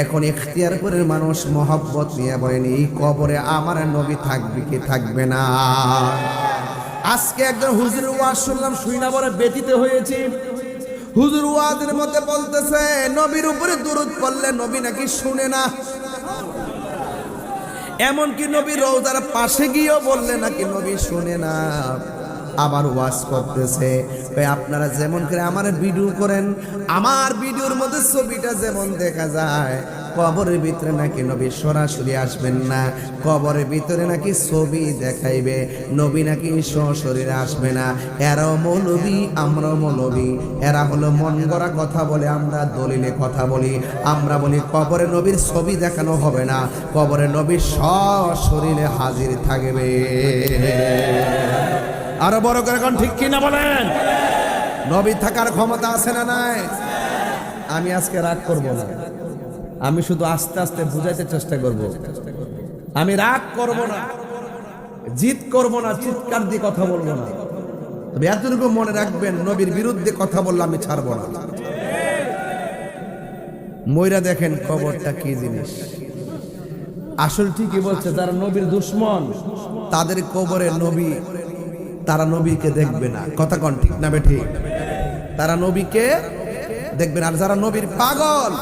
এখন ইখতিয়ার করে মানুষ মহব্বত নিয়ে বলেন এই কবরে আমার নবী থাকবে কি থাকবে না। আজকে একজন হুজুর ওয়াজ শুনলাম, শুই না বলে ব্যতীত হয়েছে। হুজুর ওয়াজের মধ্যে বলতেছে নবীর উপরে দুরূদ পড়লে নবী নাকি শুনে না, এমনকি নবী রওজার পাশে গিয়েও বললে নাকি নবী শুনে না। আবার ওয়াজ করতেছে আপনারা যেমন করে আমার ভিডিও করেন, আমার ভিডিওর মধ্যে ছবিটা যেমন দেখা যায়, কবরের ভিতরে নাকি নবী সরাসরি আসবেন না, কবরের ভিতরে নাকি ছবি দেখাইবে, নবী নাকি সশরীরে আসবে না। এরাও মৌলবী আমরাও মৌলবী, এরা হলো মন গড়া কথা বলে, আমরা দলিলে কথা বলি। আমরা বলি কবরে নবীর ছবি দেখানো হবে না, কবরে নবীর সশরীরে হাজির থাকবে। আরো বড় করে এখন ঠিক কিনা বলেন? নবী থাকার ক্ষমতা আছে না নাই? আমি আজকে রাগ করব না, আমি শুধু আস্তে আস্তে বুঝাইতে চেষ্টা করব। আমি রাগ করব না, জিদ করব না, চিৎকার দিয়ে কথা বলবো না। তবে এতটুকু মনে রাখবেন, নবীর বিরুদ্ধে কথা বললে আমি ছাড়ব না। ময়রা দেখেন কবরটা কি জিনিস। আসল ঠিকই বলছে, যারা নবীর দুশ্মন তাদের কবরে নবী, তারা নবীকে দেখবে না। কথা কোন ঠিক না বেঠিক? তারা নবীকে দেখবে না। আর যারা নবীর পাগল,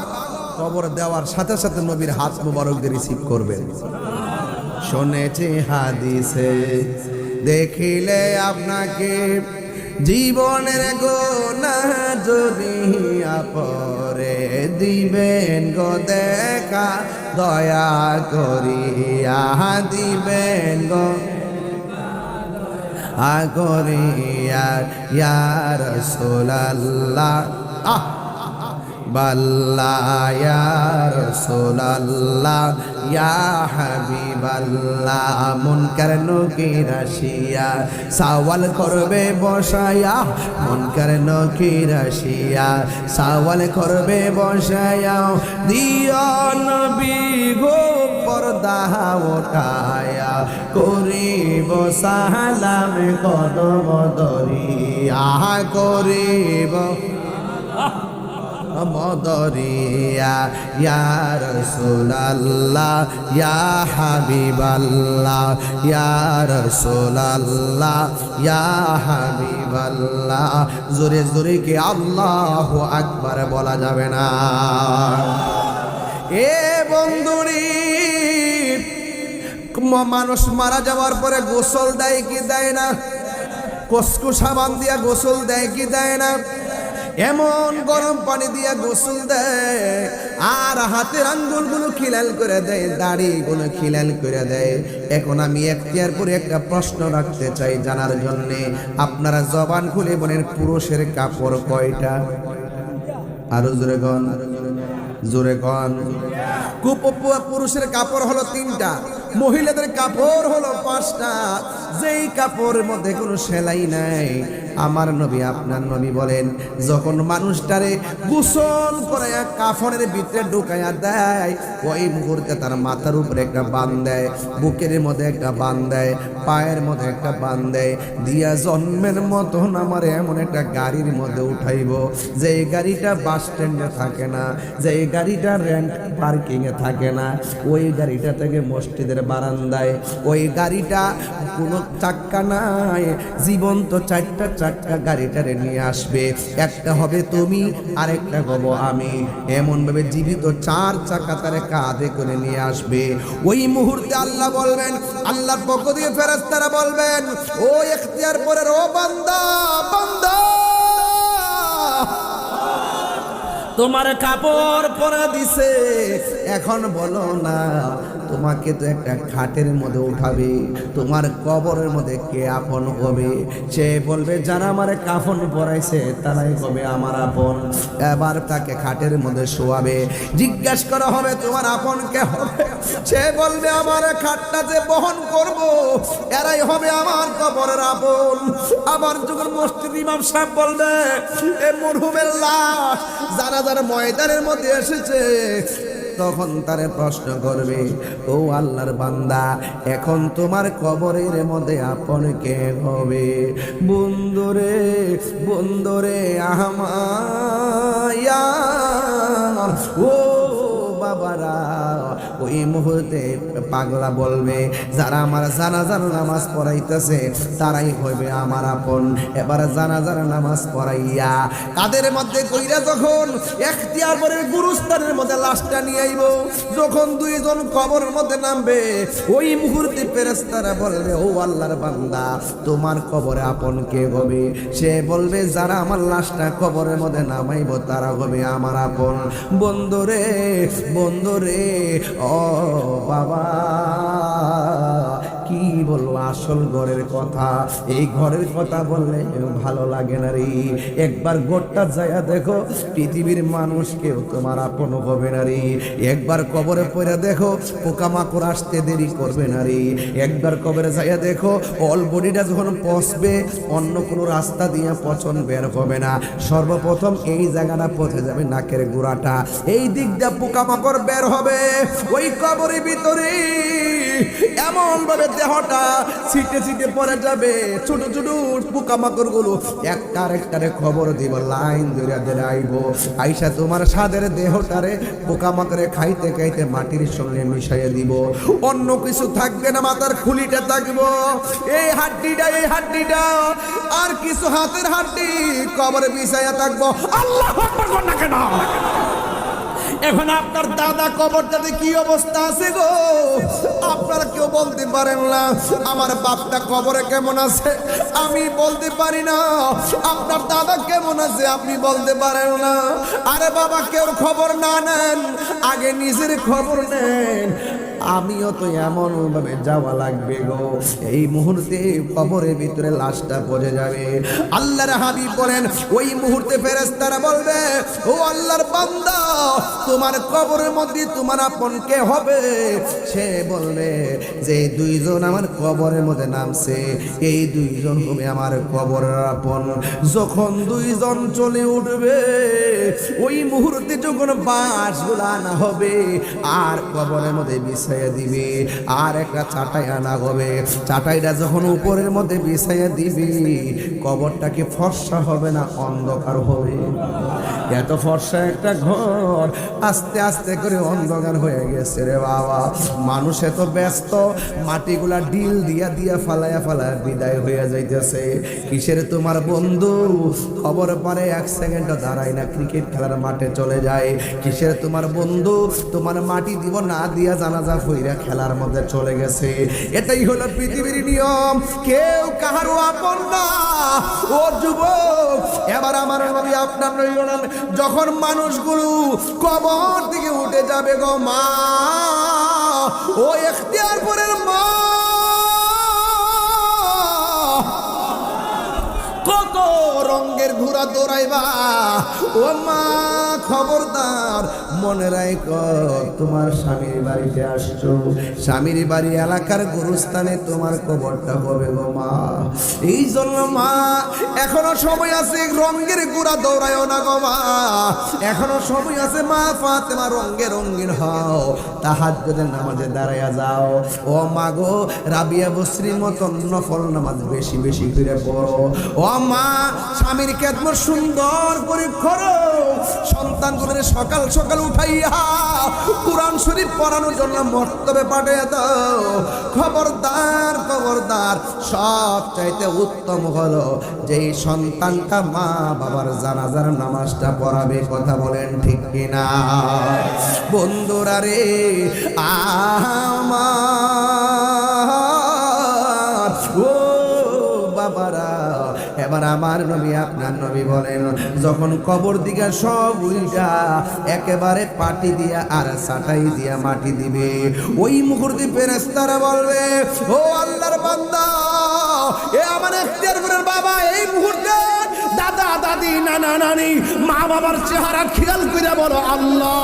কবর দেওয়ার সাথে সাথে নবীর হাত মুবারক দিয়ে রিসিভ করবেন। শুনেছি হাদিসে দেখিলে আপনাকে জীবনের গুনাহ যদি পরে দিবেন গো দেখা, দয়া করিয়া দিবেন গো আগরিয়া ইয়া রাসূলুল্লাহ বাল্লা ইয়া রাসূলুল্লাহ ইয়া হাবিবাল্লাহ। মুনকার নকির আসিয়া সওয়াল করবে বসায়া, মুনকার নকির আসিয়া সওয়াল করবে বসায়া, দিও নবী গো পর্দা ওঠায়া, করিব সালাম কদম দরিয়া, করিব মদরিয়া ইয়া রাসূলুল্লাহ ইয়া হাবিবাল্লাহ ইয়া রাসূলুল্লাহ ইয়া হাবিবাল্লাহ। জোরে জোরে কি আল্লাহু আকবার বলা যাবে না? এ বন্ধুরি, মানুষ মারা যাওয়ার পরে গোসল দেয় কি দেয় না? কসকু সাবান দিয়া গোসল দেয় কি দেয় না? এমন গরম পানি দিয়া গোসল দেয়, আর হাতের আঙ্গুলগুলো খিলাল করে দেয়, দাড়িগুলো খিলাল করে দেয়। এখন আমি এখতিয়ার করে একটা প্রশ্ন রাখতে চাই জানার জন্যে। আপনারা জবান খুলে বলেন, পুরুষের কাপড় কয়টা? আরো জোরে গন, জোরে গন। পুরুষের কাপড় হলো 3টা, মহিলাদের কাপড় হলো 5টা। যেই কাপড়ের মধ্যে কোনো সেলাই নাই, আমার নবী আপনার নবী বলেন, যখন মানুষটারে গোসল করে কাফনের ভিতরে ঢুকাইয়া দেয়, ওই মুহূর্তে তার মাথার উপরে একটা বান দেয়, বুকের মধ্যে একটা বান দেয়, পায়ের মধ্যে একটা বান দেয়, দিয়া জন্মের মতন আমার এমন একটা গাড়ির মধ্যে উঠাইব, যে গাড়িটা বাস স্ট্যান্ডে থাকে না, যে গাড়িটা রেন্ট পার্কিং এ থাকে না, ওই গাড়িটা থেকে মসজিদের বারান্দায়, ওই গাড়িটা কোনো চাক্কা নাই, জীবন্ত 4টা চাক্কা গাড়িটারে নিয়ে আসবে। একটা হবে তুমি, আরেকটা হবো আমি। এমন ভাবে জীবিত 4 চাকা তারে কাঁধে করে নিয়ে আসবে। ওই মুহূর্তে আল্লাহ বলবেন, আল্লাহর পক্ষ দিয়ে ফেরেশতারা বলবেন, ও ইখতিয়ার পরের ও বান্দা, বান্দা তোমার কাপড় পরা দিছে, এখন বলো না তোমাকে তো একটা খাটের মধ্যে উঠাবে, তোমার কবরের মধ্যে কে আপন হবে? সে বলবে যারা আমারে কাফন পরাইছে তারাই হবে আমার আপন। এবার তাকে খাটের মধ্যে শোয়াবে, জিজ্ঞাসা করা হবে তোমার আপন কে হবে? সে বলবে আমার খাটটা যে বহন করব এরাই হবে আমার কবরের আপন। আবার যখন মসজিদ ইমাম সাহেব বলবে এ মরহুমের লাশ জানাজার ময়দানের মধ্যে এসেছে, তখন তারে প্রশ্ন করবে ও আল্লাহর বান্দা এখন তোমার কবরের মধ্যে আপন কে হবে? বন্ধুরে বন্ধুরে আহমায়া ও বাবারা, ওই মুহূর্তে পাগলা বলবে যারা আমার জানাজার নামাজ পড়াইতেছে তারাই হইবে আমার আপন। এবার জানাজার নামাজ পড়াইয়া কাদের মধ্যে কইরা যখন এখতিয়ার করে গুরুস্থানের মধ্যে লাশটা নিয়ে আইব, যখন দুইজন কবরের মধ্যে নামবে ওই মুহূর্তে ফেরেশতারা বলবে ও আল্লাহর বান্দা তোমার কবরে আপন কে হবে? সে বলবে যারা আমার লাশটা কবরের মধ্যে নামাইব তারা হবে আমার আপন। বন্ধুরে বন্ধুরে ও বাবা কি বলবো আসল ঘরের কথা, এই ঘরের কথা বললে ভালো লাগে না রে। একবার গোটটা যাইয়া দেখো পৃথিবীর মানুষ কেউ তোমার আপন হবে না রে। একবার কবরে পড়ে দেখো পোকামাকড় আসতে দেরি করবে না রে। একবার কবরে যাইয়া দেখো অল বডিটা যখন পচবে অন্য কোনো রাস্তা দিয়ে পচন বের হবে না, সর্বপ্রথম এই জায়গাটা পচে যাবে নাকের গোড়াটা, এই দিক দিয়ে পোকামাকড় বের হবে। ওই কবরের ভিতরে এমন ভাবে দেহটা ছিটে ছিটে পড়ে যাবে, ছোট ছোট পোকামাকড় গুলো একটার একটারে খবর দিব, লাইন ধরে আইব আইসা তোমার সাদের দেহটারে পোকামাকড়ে খাইতে খাইতে মাটির সঙ্গে মিশাইয়া দিব। অন্য কিছু থাকবে না, মাথার খুলিটা থাকবো, এই হাড্ডিটা আর কিছু হাতের হাড্ডি কবরে বিছাইয়া থাকবো। আল্লাহু আকবার বল না কেন? এখন আপনার দাদা কবরটাতে কি অবস্থা আছে গো আপনারা কেউ বলতে পারেন না। আমার বাপটা কবরে কেমন আছে আমি বলতে পারি না, আপনার দাদা কেমন আছে আপনি বলতে পারেন না। আরে বাবা কেউ খবর না নেন, আগে নিজের খবর নেন। আমিও তো এমন ভাবে যাওয়া লাগবে গো, এই মুহূর্তে কবরের ভিতরে লাশটা পড়ে যাবে। আল্লাহর হাবিব বলেন ওই মুহূর্তে ফেরেশতারা বলবে ও আল্লাহর বান্দা তোমার কবরের মধ্যে তোমার আপন কে হবে? সে বলবে যে দুইজন আমার কবরের মধ্যে নামছে এই দুইজন হবে আমার কবরের আপন। যখন দুইজন চলে উঠবে ওই মুহূর্তে যখন বাঁশগুলো আনা হবে আর কবরের মধ্যে বিছাইয়া দিবে, আর একটা চাটাই আনা হবে, চাটাইটা যখন উপরের মধ্যে বিছাইয়া দিবে কবরটাকে ফর্সা হবে না অন্ধকার হবে? এত ফর্সা একটা ঘর আস্তে আস্তে করে অন্ধকার হয়ে গেছে রে বাবা। মানুষ এত ব্যস্ত মাটিগুলা ডিল দিয়া দিয়া ফালায়া ফালায়া বিদায় হয়ে যাইতেছে। কিসের তোমার বন্ধু খবর পারে এক সেকেন্ড দাঁড়ায় না, ক্রিকেট খেলার মাঠে চলে যায়। কিসের তোমার বন্ধু তোমার মাটি দিব না দিয়া জানাজা হইরা খেলার মধ্যে চলে গেছে। এটাই হলো পৃথিবীর নিয়ম, কেউ কাহারও আপন না। ও যুবক এবার আমার নবী আপনার নবী বলেন যখন মানুষগুলো কবর থেকে উঠে যাবে গো মা, ও ইখতিয়ারপুরের মা কত রঙের ঘোড়া দৌড়াইবা ও মা, খবরদার মনে রাখো তোমার স্বামীর বাড়িতে আসছো, স্বামীর বাড়ি এলাকার গুরুস্থানে তোমার কবরটা হবে গো মা। এই জন্য মা এখনো সময় আছে, রঙের ঘোড়া দৌড়ায়ও না গো মা, এখনো সময় আছে মা। ফাতেমা রঙে রঙিন হও, তাহাজ্জুদের নামাজে দাঁড়াইয়া যাও। ও মা গো রাবিয়া বসরির মতন নফল নামাজ বেশি বেশি করে পড়ো। ও মা স্বামীর খেদমত সুন্দর করে করো, সন্তানগুলোর সকাল সকাল উঠাইয়া কুরআন শরীফ পড়ানোর জন্য মর্তবে পাঠিয়ে দাও। খবরদার খবরদার, সব চাইতে উত্তম হলো যেই সন্তানটা মা বাবার জানাজার নামাজটা পড়াবে। কথা বলেন ঠিক কিনা বন্ধুরা রে আমার? ও বাবারা এবার এবার আমার নবী আপনার নবী বলেন, যখন কবর দিকে সব উল্টা একেবারে পাটি দিয়া আর ছাটাই দিয়া মাটি দিবে, ওই মুহূর্তে ফেরেশতারা বলবে, ও আল্লাহর বান্দা, এ আমার ইখতিয়ারপুরের বাবা, এই মুহূর্তে দাদা দাদি নানা নানি মা বাবার চেহারা খেয়াল করে বলো আল্লাহ।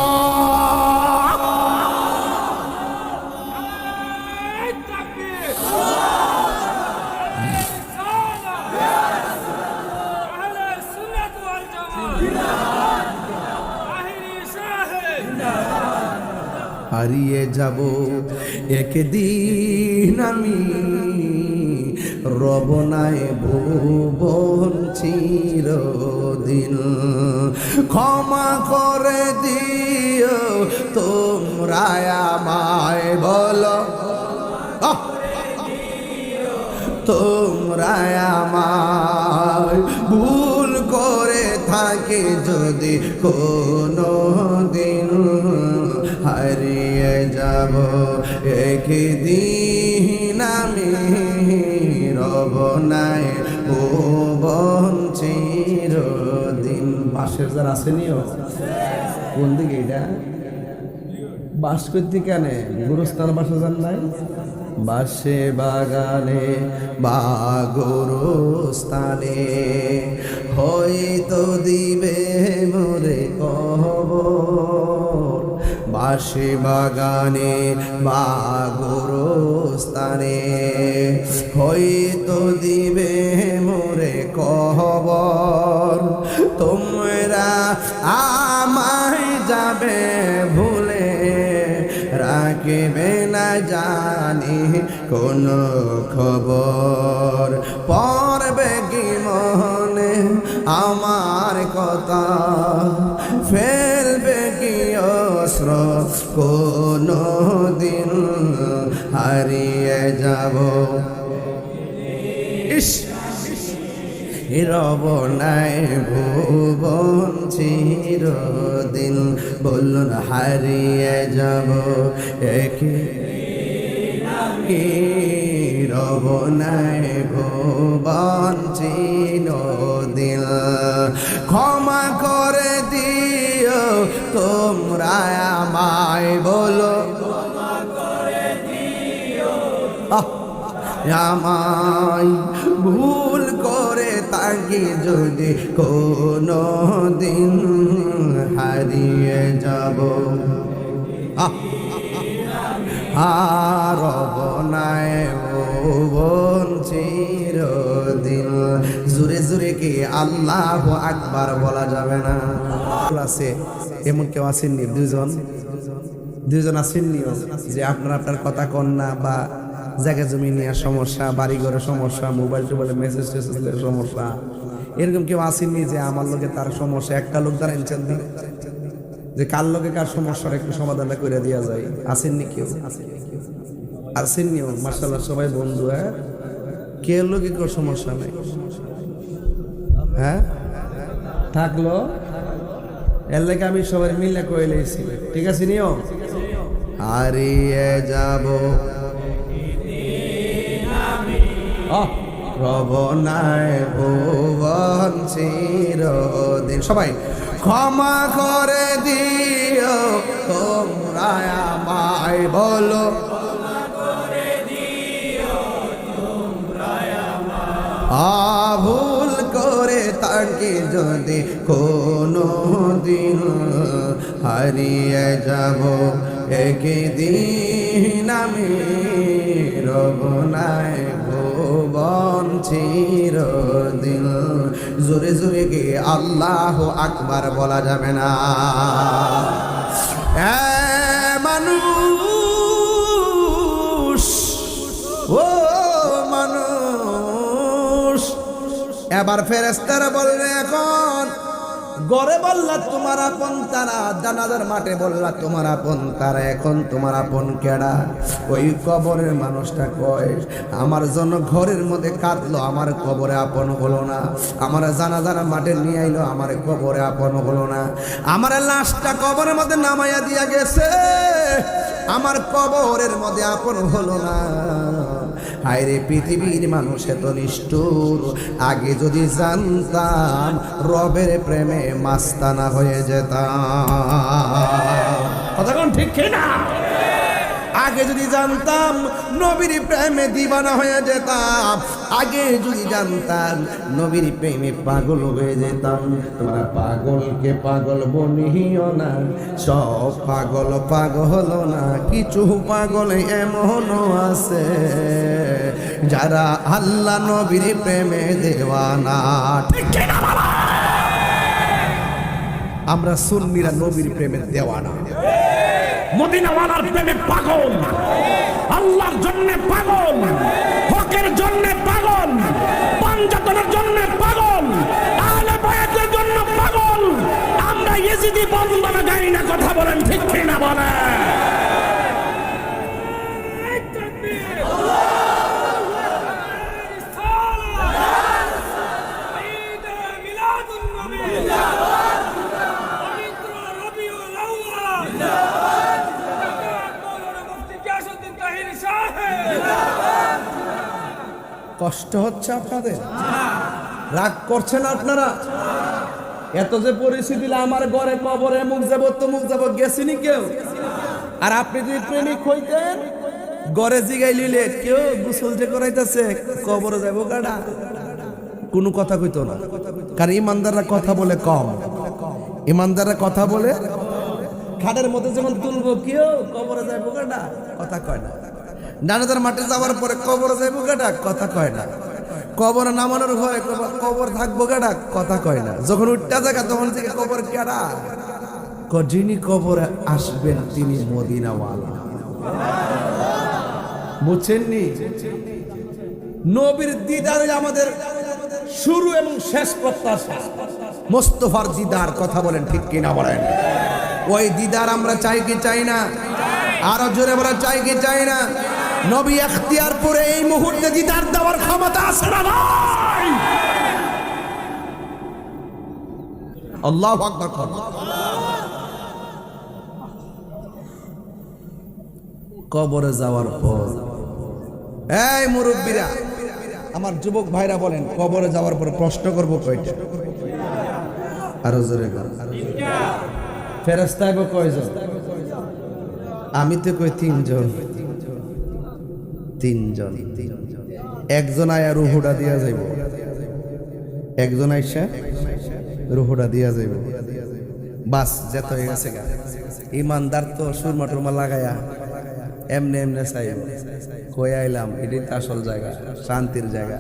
হারিয়ে যাব একদিন আমি, রব নাই ভুবন চিরদিন, ক্ষমা করে দিও তোমরা আমায়, বলো তোমরা আমায় ভুল করে থাকে যদি কোনো দিন, হারিয়ে যাব একদিন আমি, রব নাই ভুবন চিরদিন। বাঁশের যার আসেনিও কোন দিকে এটা বাস করতে কেন গুরুস্থান বাসা যান নাই, বাসে বাগানে বা গুরুস্থানে হয়তো দিবে মোরে কবর, বাসে বাগানে বা গুরুস্থানে হয়তো দিবে মোরে কবর, তোমরা আমায় যাবে ভুলে রাখবে না জানি কোন খবর, পড়বে কি মনে আমার কথা, ফেলবে কি অস্ত্র কোন দিন, হারিয়ে যাব রব নাই ভুবন চিরদিন, বলুন হারিয়ে যাব রব নাই ভুবন চিরদিন, ক্ষমা করে দিও তোমরা আমায়, বলো আমায় ভুল করে তাকে যদি কোনো দিন, হারিয়ে যাব আর নাই ভুবন চিরদিন। জোরে জোরে কি আল্লাহ আকবার বলা যাবে না? আছে এমন কেউ আসেননি? দুইজন আসেননি যে আপনার কথা কন না, বা জায়গা জমি নিয়ে সমস্যা, বাড়ি ঘরের সমস্যা, মোবাইল টোবাইলে মেসেজ টেসেজের সমস্যা, এরকম কেউ আসেননি যে আমার লোকে তার সমস্যা? একটা লোক দ্বারা ইনচান দিন যে কার লোকে কার সমস্যার একটু সমাধানটা করে দেওয়া যায়, আসেননি কেউ? আসেননি? মাশাআল্লাহ সবাই বন্ধু। হ্যাঁ, কে লোকে কেউ সমস্যা নেই? হ্যাঁ থাকলো এর লেগে আমি সবাই মিলে কইলেছি, ঠিক আছে নিও। হারিয়ে যাব রব নাই ভুবন চিরদিন, সবাই ক্ষমা করে দিও তোমরা আমায়, বলো ভুল করে তাকে যদি কোনো দিন, হারিয়ে যাব একদিন আমি, রব নাই ভুবন চিরদিন। জোরে জোরে কি আল্লাহ আকবার বলা যাবে না? মানুষ, ও মানুষ, এবার ফেরেশতারা বলবে, এখন গড়ে বললা তোমার আপন তারা, জানাজার মাঠে বললা তোমার আপন তারা, এখন তোমার আপন কেডা? ওই কবরের মানুষটা কয়, আমার জন্য ঘরের মধ্যে কাঁদলো, আমার কবরে আপন হলো না। আমার জানাজার মাঠে নিয়ে আইলো, আমার কবরে আপন হলো না। আমার লাশটা কবরের মধ্যে নামাইয়া দিয়া গেছে, আমার কবরের মধ্যে আপন হলো না। হায়রে পৃথিবীর মানুষ এত নিষ্ঠুর, আগে যদি জানতাম রবের প্রেমে মাস্তানা হয়ে যেতাম। কথা কোন ঠিক কিনা? আগে যদি জানতাম নবীর প্রেমে দিবানা হয়ে যেতাম, আগে যদি জানতাম নবীর প্রেমে পাগল হয়ে যেতাম। তোমরা পাগলকে পাগল বলিও না, সব পাগল পাগল না, কিছু পাগল এমনও আছে যারা আল্লাহ নবীর প্রেমে দেওয়ানা। ঠিক কিনা বাবা? আমরা সুন্নিরা নবীর প্রেমে দেওয়ানা, মদিনাওয়ালার প্রেমে পাগল, আল্লাহর জন্য পাগল, হকের জন্য পাগল, পাঞ্জাতনের জন্য পাগল, আহলে বায়াতের জন্য পাগল। আমরা ইয়েজিদি বন্দনা গাই না, কথা বলেন ঠিক কিনা বলেন? কষ্ট হচ্ছে আপনাদের? রাগ করছেন আপনারা? এত যে পরিস্থিতি, আমার ঘরে কবরে মুখ যাব তো মুখ যাব গেছিনি কেউ? আর আপনি যদি প্রেমিক হইতেন, ঘরে জিগাই লিলে কেউ গোসল যে করাইতেছে কবরে যাব গাড়া, কোনো কথা কইতো না। কারণ ইমানদাররা কথা বলে কম, ইমানদাররা কথা বলে। খাটের মধ্যে যেমন তুলবো কেউ কবরে যাব গাড়া, কথা কয় না। জানাজার মাঠে যাওয়ার পরে কবরে যাইবো গাডা, কথা কয় না। কবরে নামানোর ভয় কবর থাকবো গাডা, কথা কয় না। যখন উঠটা জায়গা তখন থেকে কবর কেডা, যিনি কবরে আসবেন তিনি মদিনাওয়ালা। বুঝছেননি? নবীর দিদার আমাদের শুরু এবং শেষ প্রত্যাশা। মোস্তফার দিদার, কথা বলেন ঠিক কিনা বলেন? ওই দিদার আমরা চাই কি চাই না? আরো জোরে আমরা চাই কি চাই না? নবী এখতিয়ার করে এই মুহূর্তে দিদার দেওয়ার ক্ষমতা আছে না ভাই? আল্লাহু আকবার। কবরে যাওয়ার পর এই মুরব্বীরা, আমার যুবক ভাইরা বলেন, কবরে যাওয়ার পর প্রশ্ন করব কয়টা? আরো জোরে বল। ফেরেশতা আইব কয়জন? আমি তো কই তিনজন। তিনজন। একজন আয়া রুহুটা দিয়া যাইব, একজন আইসা রুহুটা দিয়া যাইব, বাস যেত হয়ে গেছে গা। ইমানদার তো সুরমা টুরমা লাগায়া এমনে এমনে চাইব, কই আইলাম এটাই তো আসল জায়গা, শান্তির জায়গা।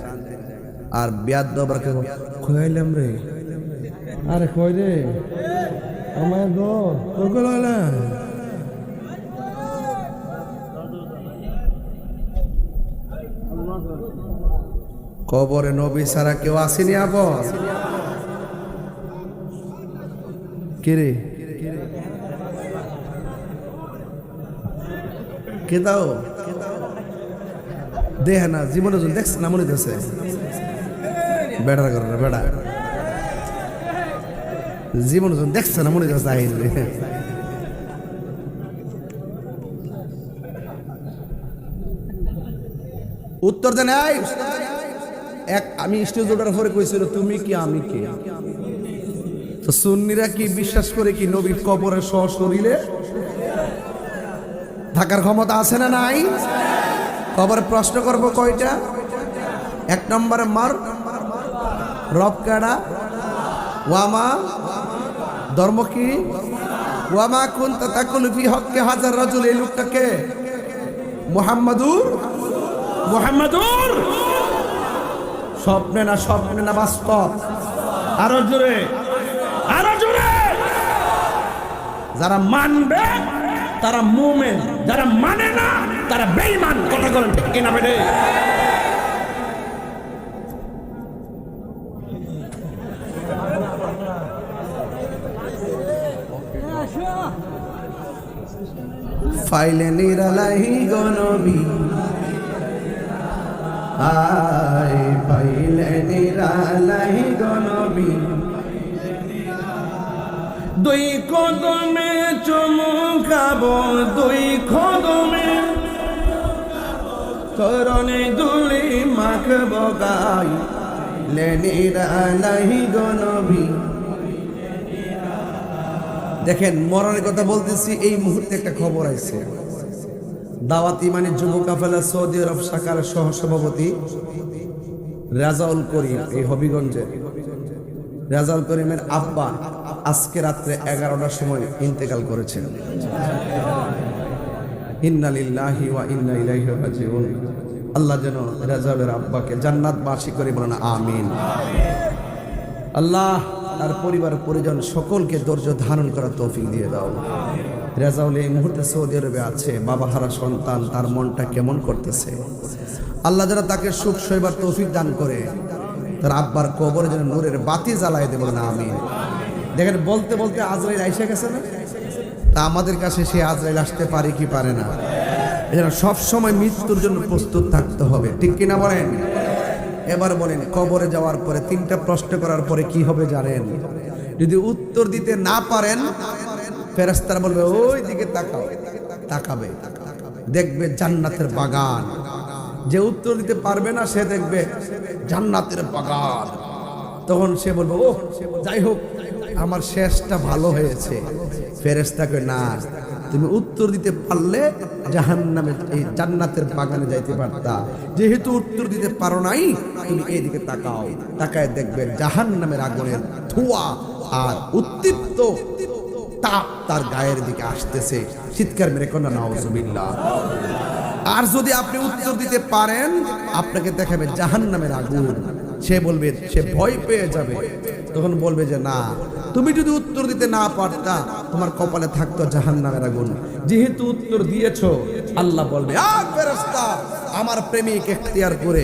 আর বিয়াদ দবার কই আইলাম রে, আরে কই রে আমার গো কই আইলাম। কবরে নবী ছাড়া কেউ আসেনি আবার? কে রে? কে দাও দেহ না জীবনে দেখছ না মনে হচ্ছে বেড়ার কারণে বেড়া জীবন দেখছে না মনে হচ্ছে আহিলে। উত্তর দেন। এক আমি স্টেজ ওঠার পরে কইছিল তুমি কি আমি কে? তো সুন্নিরা কি বিশ্বাস করে কি নবীর কবরে সশরীরে থাকার ক্ষমতা আছে না নাই? কবরে প্রশ্ন করব কয়টা? এক নম্বরে মার রব কাড়া, ওয়ামা ধর্ম কি, ওয়ামা কুনতা তাকুলু ফি হক্কি হাজার রাজুল। এই লোকটাকে মুহাম্মাদুর স্বপ্নে না বাস্তব? আরো জোরে, আরো জোরে। যারা মানবে তারা মুমিন, যারা মানে না তারা বেঈমান। কথা বলেন ঠিক কিনা বেটে? ফাইলে নিরালাহি গনবী, আয় ফাইলে নিরালাহি গনবী, দুই কদমে চুমুকাবো দুই কদমে, করনে দুলি মাখবো গাই, লেনিরালাই গো নবী। দেখেন মরণের কথা বলতেছি, এই মুহূর্তে একটা খবর আছে। দাওয়াত ইমানি যুব কাফেলা সৌদি আরব শাখার সহসভাপতি রাজাউল করিম, এই হবিগঞ্জের রাজাউল করিমের আব্বা আজকে রাত্রে 11টার সময় ইন্তেকাল করেছেন। ইন্না লিল্লাহি ওয়া ইন্না ইলাইহি রাজিউন। আল্লাহ যেন রাজাউলের আব্বাকে জান্নাতবাসী করে বলেন আমিন। আল্লাহ তার পরিবার পরিজন সকলকে ধৈর্য ধারণ করার তৌফিক দিয়ে দাও। রাজাউল এই মুহূর্তে সৌদি আরবে আছে, বাবা হারা সন্তান, তার মনটা কেমন করতেছে। আল্লাহ যেন তাকে সুখ সইবার তৌফিক দান করে, তার আব্বার কবরে যেন নূরের বাতি জ্বালায় দেব না আমিন। দেখেন বলতে বলতে আজরাইল আইসা গেছে না, তা আমাদের কাছে সে আজরাইল আসতে পারে কি পারে না। এজন্য সবসময় মৃত্যুর জন্য প্রস্তুত থাকতে হবে, ঠিক কিনা বলেন? এবার বলেন, কবরে যাওয়ার পরে 3টা প্রশ্ন করার পরে কি হবে জানেন? যদি উত্তর দিতে না পারেন, ফেরেশতারা বলবে ওই দিকে তাকাও, তাকাবে, দেখবে জান্নাতের বাগান। যে উত্তর দিতে পারবে না সে দেখবে জান্নাতের বাগান। তখন সে বলবে ও যাই হোক আমার শেষটা ভালো হয়েছে। ফেরেশতাকে না, তুমি উত্তর দিতে পারলে জাহান্নামে এই জান্নাতের বাগানে যাইতে পারতা, যেহেতু উত্তর দিতে পারো নাই তুমি এইদিকে তাকাও, তাকায় দেখবে জাহান্নামের আগুনের ধোঁয়া আর উত্তপ্ত তাপ তার গায়ের দিকে আসতেছে। চিৎকার মেরে কন্যা নাউজুবিল্লাহ। আর যদি আপনি উত্তর দিতে পারেন, আপনাকে দেখাবে জাহান্নামের আগুন। সে বলবে, সে ভয় পেয়ে যাবে, তখন বলবে যে না, তুমি যদি উত্তর দিতে না পারতা তোমার কপালে থাকতো জাহান্নামের আগুন, যেহেতু উত্তর দিয়েছো। আল্লাহ বলবে ফেরেশতা আমার প্রেমিক এখতিয়ার করে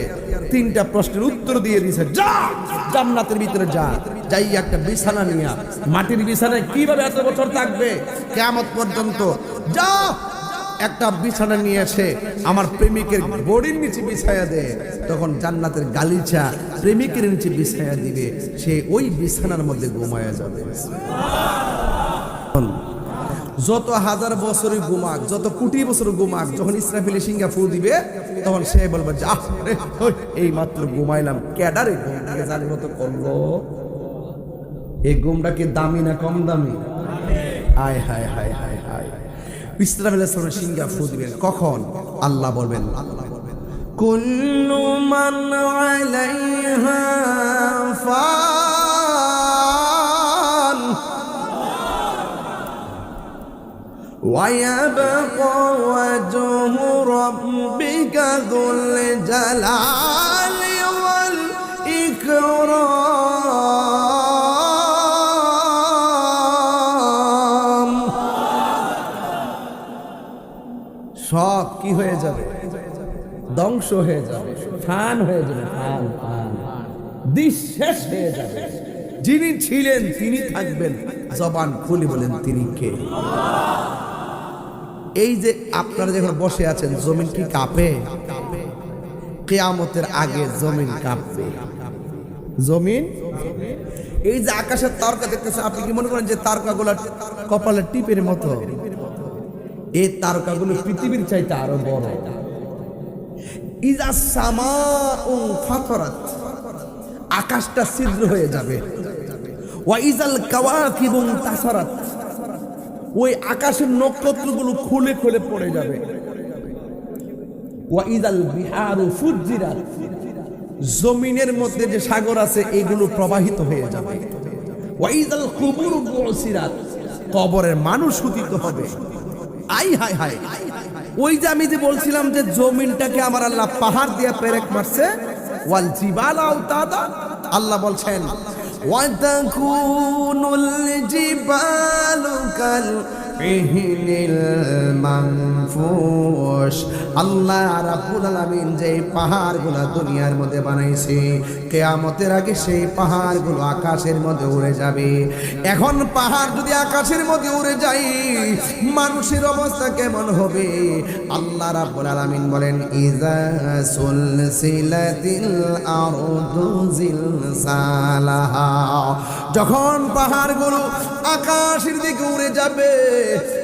3টা প্রশ্নের উত্তর দিয়ে দিয়েছে, যা জান্নাতের ভিতরে যা, যাই একটা বিছানা নিয়া, মাটির বিছানায় কিভাবে এত বছর থাকবে কিয়ামত পর্যন্ত, যা একটা বিছানা নিয়ে এসে আমার প্রেমিকের বডির নিচে বিছায়া দে। তখন জান্নাতের গালিচা প্রেমিকের নিচে বিছায়া দিবে, সে ওই বিছানার মধ্যে ঘুমায়া যাবে। যত হাজার বছরই ঘুমাক, যত কোটি বছর ঘুমাক, যখন ইসরাফিল সিংহা ফু দিবে তখন সে বলবে যা এই মাত্র ঘুমাইলাম, ক্যাডারে ঘুম থেকে জানি মতো করলো। এই ঘুমটা কি দামি না কম দামি? হায় হায় হায় হায় হায়। ইসরাফিল সিংহা ফু দিবেন কখন? আল্লাহ বলবেন কুল্লু মান আলাইহা ফান ওয়া ইয়াবকা ওয়াজহু রাব্বিকা যুল জালালি ওয়াল ইকরাম। সব কি হয়ে যাবে? ধ্বংস হয়ে যাবে, ফান হয়ে যাবে, ফান ফান, দিশ শেষ হয়ে যাবে। যিনি ছিলেন তিনি থাকবেন, জবান খুলে বলেন তিনি কে? এই যে আপনারা যখন বসে আছেন, জমিন কি কাঁপে? কিয়ামতের আগে জমিন কাঁপবে। জমিন, এই যে আকাশের তারকা দেখতেছেন, আপনি কি মনে করেন যে তারকাগুলো কপালের টিপের মতো? এই তারকাগুলো পৃথিবীর চাইতে আরো বড়। ইজা সামাউ ফাতরাত, আকাশটা ছিদ্র হয়ে যাবে। ওয়া ইজাল কাওয়াকিবু তাসারাত, ওই আকাশের নক্ষত্রগুলো খুলে খুলে পড়ে যাবে। ওয়া ইজাল বিহারু ফুজ্জিরাত, জমিনের মধ্যে যে সাগর আছে এগুলো প্রবাহিত হয়ে যাবে। ওয়া ইজাল কুবুরু বুসিরাত, কবরের মানুষ উদিত হবে। আই হায় হায়, ওই যে আমি যে বলছিলাম যে জমিনটাকে আমার আল্লাহ পাহাড় দিয়ে পেরেক মারছে, ওয়াল জিবালা আওতাদা, আল্লাহ বলছেন ওয়া তাকুনুল জিবালু কাল ইহনিল মানফুশ। আল্লাহ রাব্বুল আলামিন যে পাহাড়গুলো দুনিয়ার মধ্যে বানাইছে, কিয়ামতের আগে সেই পাহাড়গুলো আকাশের মধ্যে উড়ে যাবে। এখন পাহাড় যদি আকাশের মধ্যে উড়ে যায়, মানুষের অবস্থা কেমন হবে? আল্লাহ রাব্বুল আলামিন বলেন ইজা সুলসিলাতিল আরদু জিলসালাহা, যখন পাহাড়গুলো আকাশের দিকে উড়ে যাবে,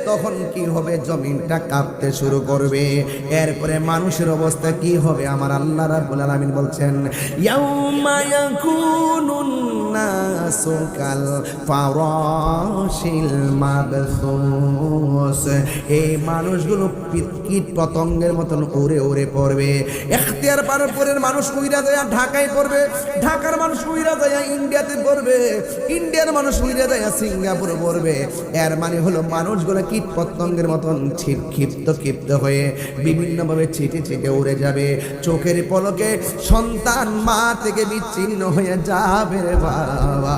তখন কি হবে? জমিনটা কাঁপতে শুরু করবে। এরপরে মানুষের অবস্থা কি হবে? আমার আল্লাহ রাব্বুল আলামিন বলছেন, ইয়াউমা ইয়াকুনুন নাসু কাল ফারাশিল মাবসুস। এই মানুষগুলো কীট পতঙ্গের মতন উড়ে উড়ে পড়বে। এখতিয়ার পারের মানুষ উইরা যায় ঢাকায় পড়বে, ঢাকার মানুষ উইরা যায় ইন্ডিয়াতে পড়বে, ইন্ডিয়ার মানুষ উইরা যায় সিঙ্গাপুরে পড়বে। এর মানে হলো মানুষগুলো কীট পতঙ্গের মতন ক্ষিপ্ত হয়ে বিভিন্নভাবে ছিটে ছিটে উড়ে যাবে। চোখের পলকে সন্তান মা থেকে বিচ্ছিন্ন হয়ে যাবে রে বাবা।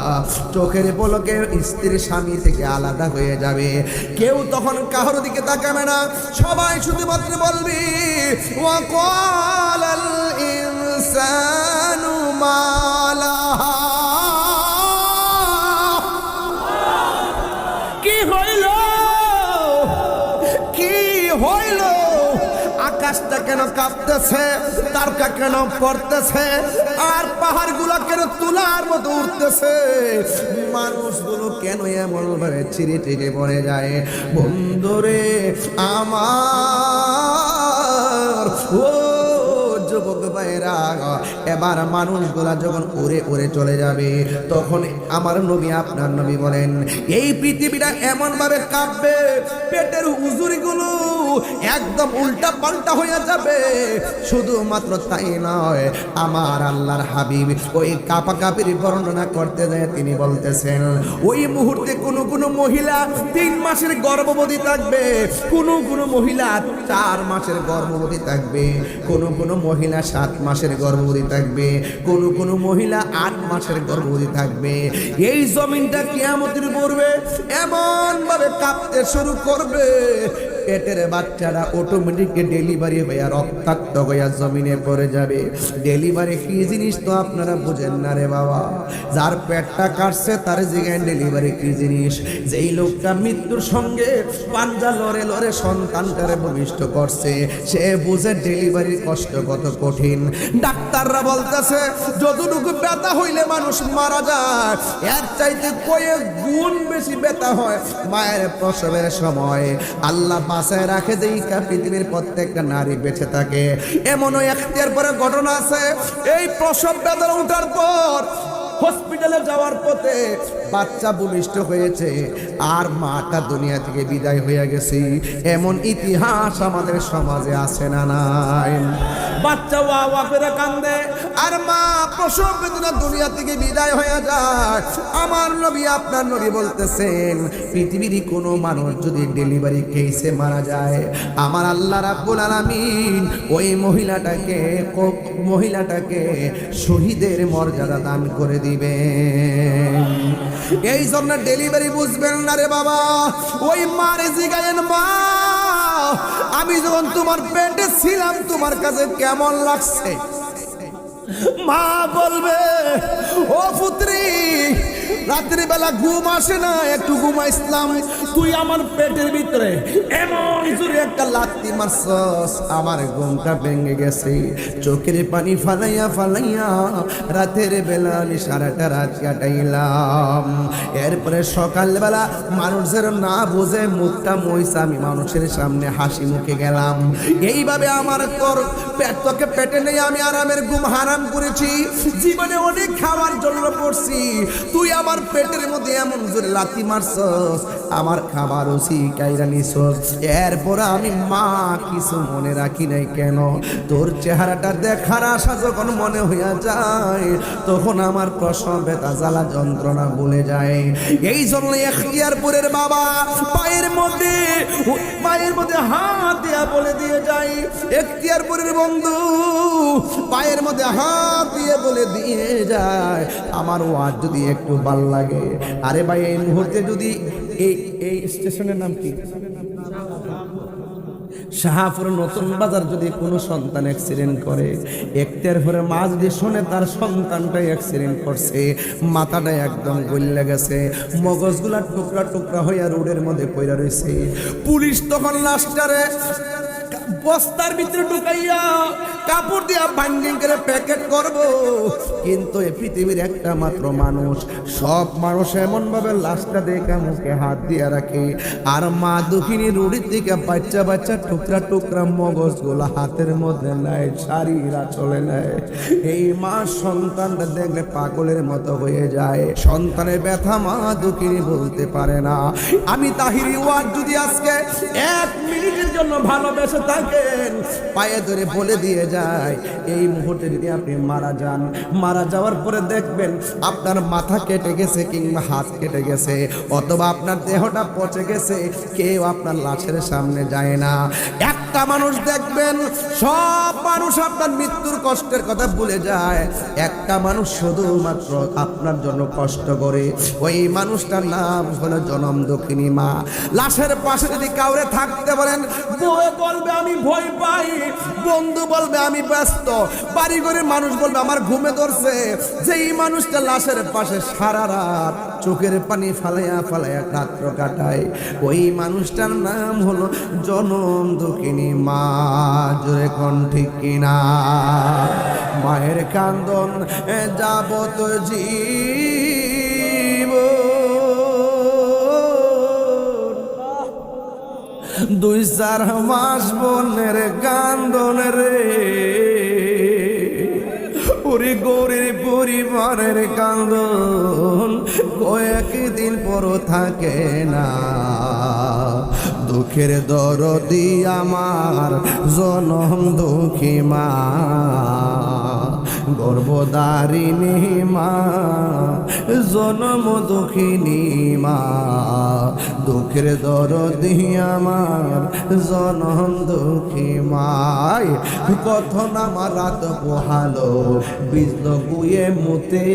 চোখের পলকে স্ত্রী স্বামী থেকে আলাদা হয়ে যাবে। কেউ তখন কারোর দিকে তাকাবে না, সবাই শুধুমাত্র বলবি ওয়াকালাল ইনসানু মা লাহা। কি হইল, কি হইল? আকাশটা কেন কাঁপতেছে, তারকা কেন পড়তেছে, আর পাহাড়গুলো কেন তুলার মতো উঠতেছে? মানুষগুলো কেন এমন ভাবে ছিঁড়ে ছিঁড়ে পড়ে যায়? বন্ধুরে আমার, ও যুবক ভাইরা, এবার মানুষগুলা যখন উড়ে উড়ে চলে যাবে, তখন আমার নবী, আপনার নবী বলেন, এই পৃথিবীটা এমন ভাবে কাঁপবে, পেটের হুজুরিগুলো একদম উল্টা পাল্টা হয়ে যাবে। শুধুমাত্র তাই নয়, আমার আল্লাহর হাবিব ওই কাঁপাকাঁপির বর্ণনা করতে যায় তিনি বলতেছেন, ওই মুহূর্তে কোনো কোনো মহিলা 3 মাসের গর্ভবতী থাকবে, কোনো কোনো মহিলা 4 মাসের গর্ভবতী থাকবে, কোনো কোনো মহিলা 7 মাসের গর্ভবতী থাকবে, কোনো কোনো মহিলা 8 মাসের গর্ভবতী থাকবে। এই জমিনটা কিয়ামতের পূর্বে এমন ভাবে কাঁপতে শুরু করবে, পেটের বাচ্চারা অটোমেটিক ডেলিভারি হয়ে রক্তাক্ত হয়ে জমিনে পড়ে যাবে। ডেলিভারি কি জিনিস তো আপনারা বুঝেন না রে বাবা। যার পেটটা কাটছে তার জিজ্ঞাসা ডেলিভারি কি জিনিস। যেই লোকটা মৃত্যুর সঙ্গে পাঞ্জা লড়ে লড়ে সন্তানটারে ভূমিষ্ঠ করছে, সে বুঝে ডেলিভারির কষ্ট কত কঠিন। ডাক্তাররা বলতেছে যতটুকু ব্যথা হইলে মানুষ মারা যায়, এর চাইতে কয়েক গুণ বেশি ব্যথা হয় মায়ের প্রসবের সময়। আল্লাহ বাঁচায় রাখে যে পৃথিবীর প্রত্যেকটা নারী বেঁচে থাকে। এমনও এখতিয়ার পরে ঘটনা আছে, এই প্রসব বেদনা উঠার পর হসপিটালে যাওয়ার পথে বাচ্চা ভূমিষ্ঠ হয়েছে আর মাটা দুনিয়া থেকে বিদায় হয়ে গেছে। এমন ইতিহাস আমাদের সমাজে আছে না নাই? বাচ্চা ওয়া ওয়া করে কান্দে আর মা প্রসব বেদনা দুনিয়া থেকে বিদায় হয়ে যায়। আমার নবী, আপনার নবী বলতেছেন, পৃথিবীর কোনো মানুষ যদি ডেলিভারি কেসে মারা যায়, আমার আল্লাহ রাব্বুল আলামিন ওই মহিলাটাকে শহীদের মর্যাদা দান করে দিবেন। এই জন্য ডেলিভারি বুঝবেন না রে বাবা। ওই মারে জিগায়েন, মা আমি যখন তোমার পেটে ছিলাম তোমার কাছে কেমন লাগছে? মা বলবে, ও পুত্রী, রাত্রি বেলা ঘুম আসে না, একটু ঘুমাইছিলাম, তুই আমার পেটের ভিতরে এমন জোরে একটা লাথি মারছস, আমার ঘুমটা ভেঙে গেছে। চোখের পানি ফালাইয়া ফালাইয়া রাতের বেলা আমি সারাটা রাত কাটাইলাম। এরপরে সকালবেলা মানুষের না বুঝে মুখটা মইছে, আমি মানুষের সামনে হাসি মুখে গেলাম। এইভাবে আমার তোর তোকে পেটে নেই আমি আরামের ঘুম হারাম করেছি। জীবনে অনেক খাওয়ার জন্য পড়ছি, তুই আমার পেটের মধ্যে এমন জোরে লাথি মারছস, আমার খাবার ওসি কাইরা নিছস। এরপর আমি মা কিছু মনে রাখি নাই কেন? তোর চেহারাটা দেখার আশা যখন মনে হইয়া যায়, তখন আমার প্রসব ব্যথা জ্বালা যন্ত্রণা ভুলে যায়। এই জন্য এখতিয়ারপুরের বাবা পায়ের মধ্যে হাত দিয়া বলে দিয়ে যায়, এখতিয়ারপুরের বন্ধু পায়ের মধ্যে হাত দিয়ে বলে দিয়ে যায়, আমার ওয়াজ যদি একটু ভাল লাগে। আরে ভাই, এই মুহূর্তে যদি এই স্টেশনের নাম কি? শাহপুর নতুন বাজার যদি কোনো সন্তান অ্যাক্সিডেন্ট করে, একটার পরে মা যদি শোনে তার সন্তানটাই অ্যাক্সিডেন্ট করছে, মাথাটা একদম গলে গেছে, মগজগুলা টুকরা টুকরা হইয়া রোডের মধ্যে পড়ে রয়েছে। পুলিশ তখন লাশটারে বস্তার ভিতরে ঢুকাইয়া কাপড় দিয়া বাইন্ডিং করে প্যাকেট করব। কিন্তু এই পৃথিবীর একটা মাত্র মানুষ, সব মানুষ এমন ভাবে লাশটা দেখে মুখে হাত দিয়ে রাখে, আর মা দুঃখিনী রুড়ির দিকে বাচ্চা বাচ্চা টুকরা টুকরা মগজগুলো হাতের মধ্যে নেয়, শাড়িরা চলে নেয়। এই মা সন্তানটা দেখলে পাগলের মতো হয়ে যায়। সন্তানের ব্যথা মা দুঃখিনী বলতে পারে না। আমি তাহিরি ওয়াজ যদি আজকে 1 মিনিটের জন্য ভালোবেসে থাকেন, পায়ে ধরে বলে দিয়ে যায়, এই মুহূর্তে যদি আপনি মারা যান, মারা যাওয়ার পরে দেখবেন আপনার মাথা কেটে গেছে কিংবা হাত কেটে গেছে, অথবা আপনার দেহটা পচে গেছে, কেউ আপনার লাশের সামনে যায় না। একটা মানুষ দেখবেন, সব মানুষ আপনার মৃত্যুর কষ্টের কথা ভুলে যায়, একটা মানুষ শুধুমাত্র আপনার জন্য কষ্ট করে। ওই মানুষটার নাম হলো জনম দুঃখিনী মা। লাশের পাশে যদি কাউরে থাকতে বলেন, বউ বলবে আমি ভয় পাই, বন্ধু বলবে আমি ব্যস্ত, বাড়ি ঘরের মানুষ বলবে আমার ঘুমে ধরছে। যেই মানুষটা লাশের পাশে সারা রাত চোখের পানি ফালাইয়া ফালাইয়া রাত্র কাটায়, ওই মানুষটার নাম হলো জনম দুঃখিনী মা। জোরে কোন ঠিক কিনা? মায়ের কান্দন যাবত জীব, 2-4 মাস বোনের কান্দন রে, ওরে গৌরের পরিবারের কান্দন কয়েকদিন পর থাকে না। দুঃখের দরদি আমার জনম দুঃখী মা, গর্ভধারিণী মা, জনম দুঃখিনী মা। দুঃখের দরদি আমার জনম দুঃখী মাই। কত আমার রাত পোহালো বিষ্ণ গুয়ে মুতে,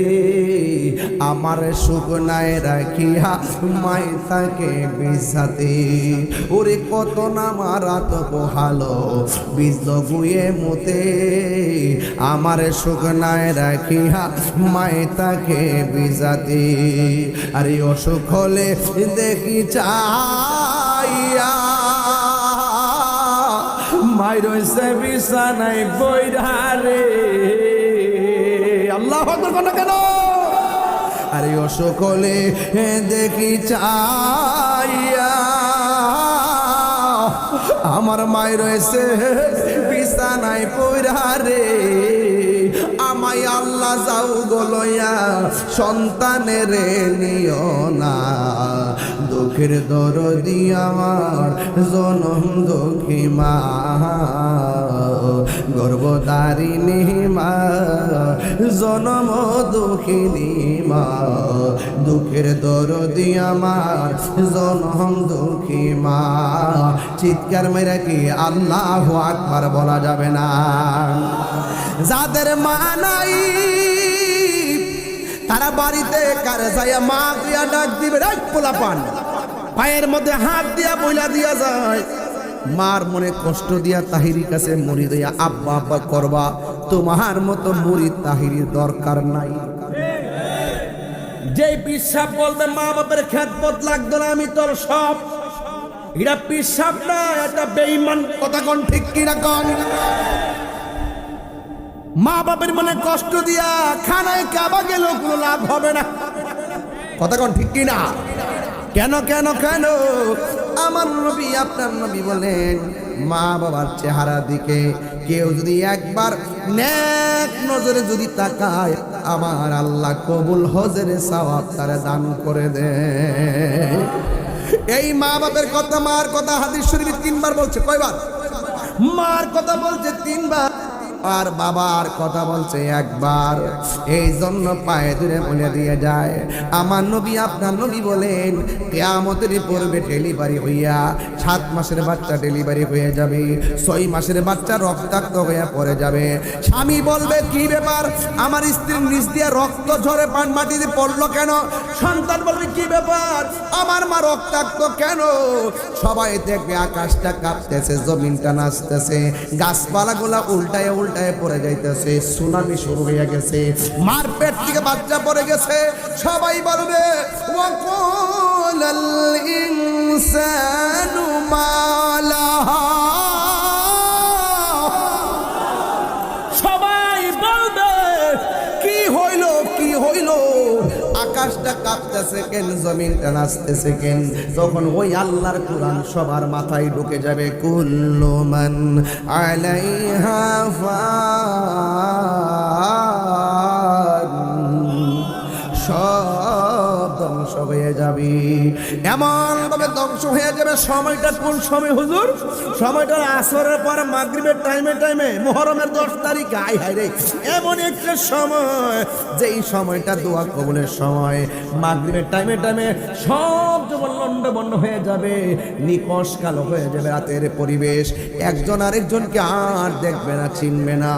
আমার শুকনায় রাখিয়া মাই তাকে বিছাতে। ওরে কত আমার রাত পোহালো বিষ্ণ গুয়ে মুতে, আমার শুকনায় রাখিয়া মাই তাকে বিছাতে। আরে অসুখ হলে দেখি চাইয়া মাই রয়েছে বিছানায় বইরা রে। আল্লাহু আকবার কোন কেন? আরে অসুখ হলে দেখি চাইয়া আমার মাই রয়েছে বিছানায় পইরা রে। আমায় আল্লাহ যাও গলয়া সন্তানের নিও না, দুঃখের দরদি আমার জনম দুঃখী মা, গর্ভধারিণী মা, জনম দুঃখিনী মা। দুঃখের দরদি আমার জনম দুঃখী মা। চিৎকার মেরে কি আল্লাহু আকবার বলা যাবে না? যাদের মা নাই তারা বাড়িতে কারে যায় মা দিয়া ডাক দিবে, পোলাপান পায়ের মধ্যে হাত দিয়া বইলা দিয়া যায়। মার মনে কষ্ট দিয়া তাহিরির কাছে মুড়ি দিয়া আব্বা আব্বা করবা, তোমার মতো মুড়ি তাহিরির দরকার নাই। যে পিসাব বলবে মা বাপের খেদমত লাগতো না, আমি তোর সব, এটা পিসাব না, এটা বেঈমান। কথা কোন ঠিক কিনা কোন? মা বাপের মনে কষ্ট দিয়া খানায় কাবা গেলেও কোনো লাভ হবে না। কথা কোন ঠিক কিনা? কেন কেন কেন? আমার নবী আপনার নবী বলেন, মা বাবার চেহারা দিকে কেউ যদি একবার নেক নজরে যদি তাকায়, আমার আল্লাহ কবুল হজের সওয়াব তারে দান করে দেয়। এই মা বাপের কথা, মার কথা হাদিস শরীফে 3 বার বলছে। কয়বার? মার কথা বলছে 3 বার, আর বাবার কথা বলছে 1 বার। এই জন্য পায়ে ধরে বলে দিয়ে যায়, আমার নবী আপনার নবী বলেন, কিয়ামতের পূর্বে ডেলিভারি হইয়া 7 মাসের বাচ্চা ডেলিভারি হয়ে যাবে, 6 মাসের বাচ্চা রক্তাক্ত হয়ে পড়ে যাবে। স্বামী বলবে কি ব্যাপার, আমার স্ত্রীর নিচ দিয়ে রক্ত ঝরে পান মাটিতে পড়লো কেন? সন্তান বলবে কি ব্যাপার, আমার মা রক্তাক্ত কেন? সবাই দেখবে আকাশটা কাঁপতেছে, জমিনটা নাচতেছে, গাছপালাগুলা উল্টায় উল্টায় পড়ে যাইতেছে, সুনামি শুরু হয়ে গেছে, মার পেট থেকে বাচ্চা পড়ে গেছে। সবাই বলবে ওয়াকুলাল ইনসানু মা লাহা, আকাশটা কাঁপতেছে কেন, জমিনটা নাচতেছে কেন, তখন ওই আল্লাহর কোরআন সবার মাথায় ঢুকে যাবে। কুল্লু মান আলাইহা ফান, সব ধ্বংস হয়ে যাবে, এমন ভাবে ধ্বংস হয়ে যাবে। সময়টা কোন সময় হুজুর? সময়টা আসরের পর মাগরিবের টাইমে মুহররমের 10 তারিখ। আয় হায় রে, এমন একটা সময় যেই সময়টা দোয়া কবুলের সময়। মাগরিবের টাইমে সব জীবন লন্ডভন্ড হয়ে যাবে, নিকশ কালো হয়ে যাবে রাতের পরিবেশ। একজন আরেকজনকে আর দেখবে না, চিনবে না,